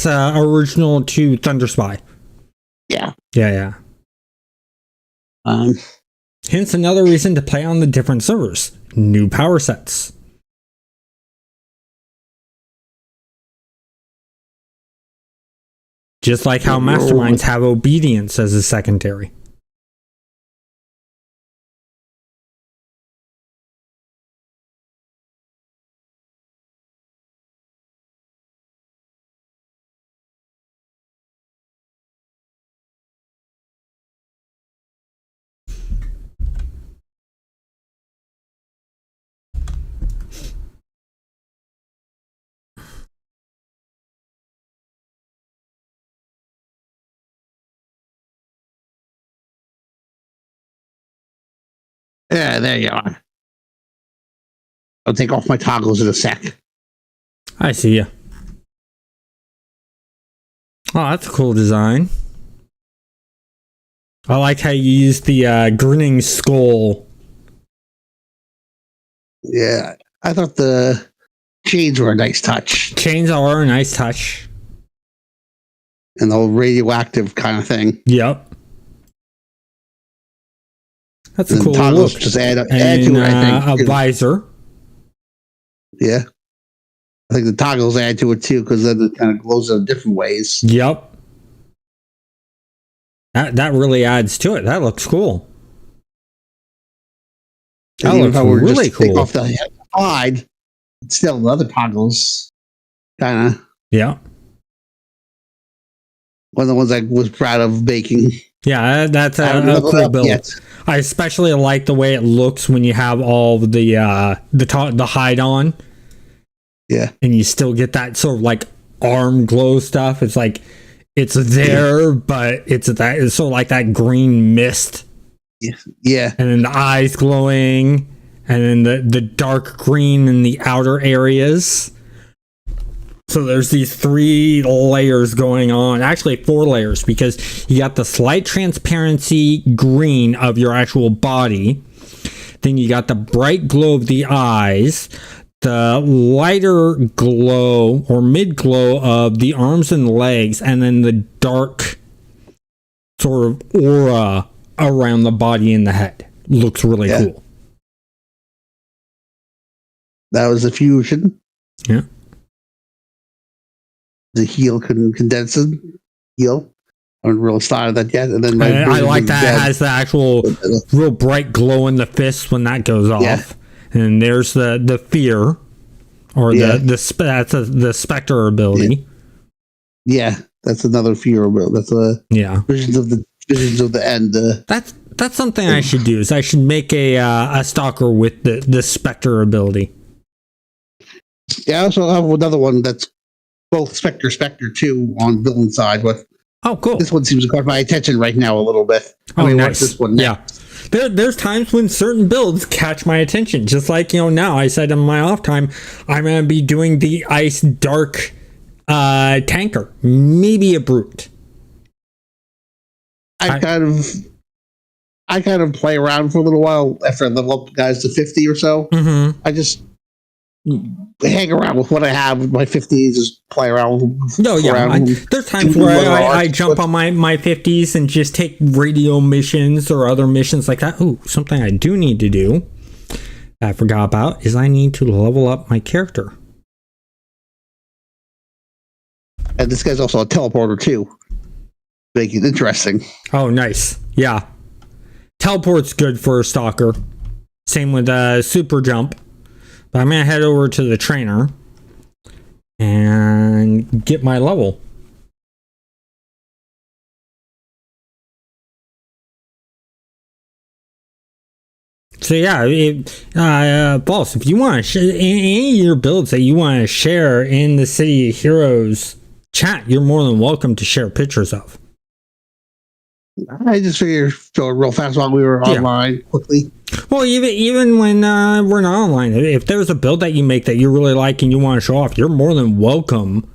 original to Thunderspy. Yeah. Yeah. Um. Hence another reason to play on the different servers. New power sets. Just like how masterminds have obedience as a secondary. Yeah, there you are. I'll take off my toggles in a sec. I see ya. Oh, that's a cool design. I like how you use the grinning skull. Yeah, I thought the chains were a nice touch. Chains are a nice touch. And the whole radioactive kind of thing. Yep. That's a cool toggles look. Just add to and, it, I think. A visor. Yeah. I think the toggles add to it too, because then it kind of glows in different ways. Yep. That really adds to it. That looks cool. That looks really cool. Take off the hide, still the other toggles, kind of. Yeah. One of the ones I was proud of making. Yeah, that's a cool build. Yet. I especially like the way it looks when you have all the hide on. Yeah. And you still get that sort of like arm glow stuff. It's like it's there, but it's sort of like that green mist. Yeah. And then the eyes glowing, and then the dark green in the outer areas. So there's these 3 layers going on, actually 4 layers, because you got the slight transparency green of your actual body. Then you got the bright glow of the eyes, the lighter glow or mid glow of the arms and legs, and then the dark sort of aura around the body and the head. Looks really cool. That was the fusion. Yeah. The heel condensing heel. I haven't really started that yet. And then I like that it has the actual real bright glow in the fist when that goes off. Yeah. And there's the fear, or that's the specter ability. Yeah, that's another fear ability. That's visions of the end. That's something I should do. Is I should make a stalker with the specter ability. Yeah, I also have another one that's both Spectre 2 on villain side, but cool. This one seems to catch my attention right now a little bit. Nice. This one next. There's times when certain builds catch my attention. Just like, now I said in my off time, I'm going to be doing the Ice Dark tanker. Maybe a Brute. I kind of play around for a little while after I level up guys to 50 or so. Mm-hmm. I just hang around with what I have with my 50s, just play around. There's times where I jump on my 50s and just take radio missions or other missions like that. Ooh, something I do need to do I forgot about is I need to level up my character. And this guy's also a teleporter too. Make it interesting. Oh, nice. Yeah. Teleport's good for a stalker. Same with super jump. But I'm going to head over to the trainer and get my level. So yeah, boss, if you want to share any of your builds that you want to share in the City of Heroes chat, you're more than welcome to share pictures of. I just figured show it real fast while we were online quickly. Well, even when we're not online, if there's a build that you make that you really like and you want to show off, you're more than welcome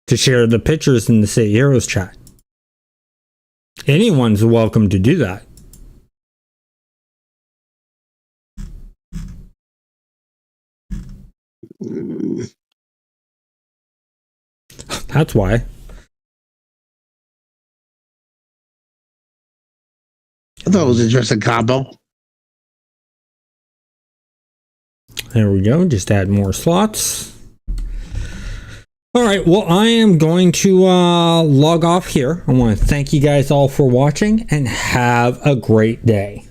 to share the pictures in the City Heroes chat. Anyone's welcome to do that. That's why. I thought it was an interesting combo. There we go. Just add more slots. All right. Well, I am going to log off here. I want to thank you guys all for watching and have a great day.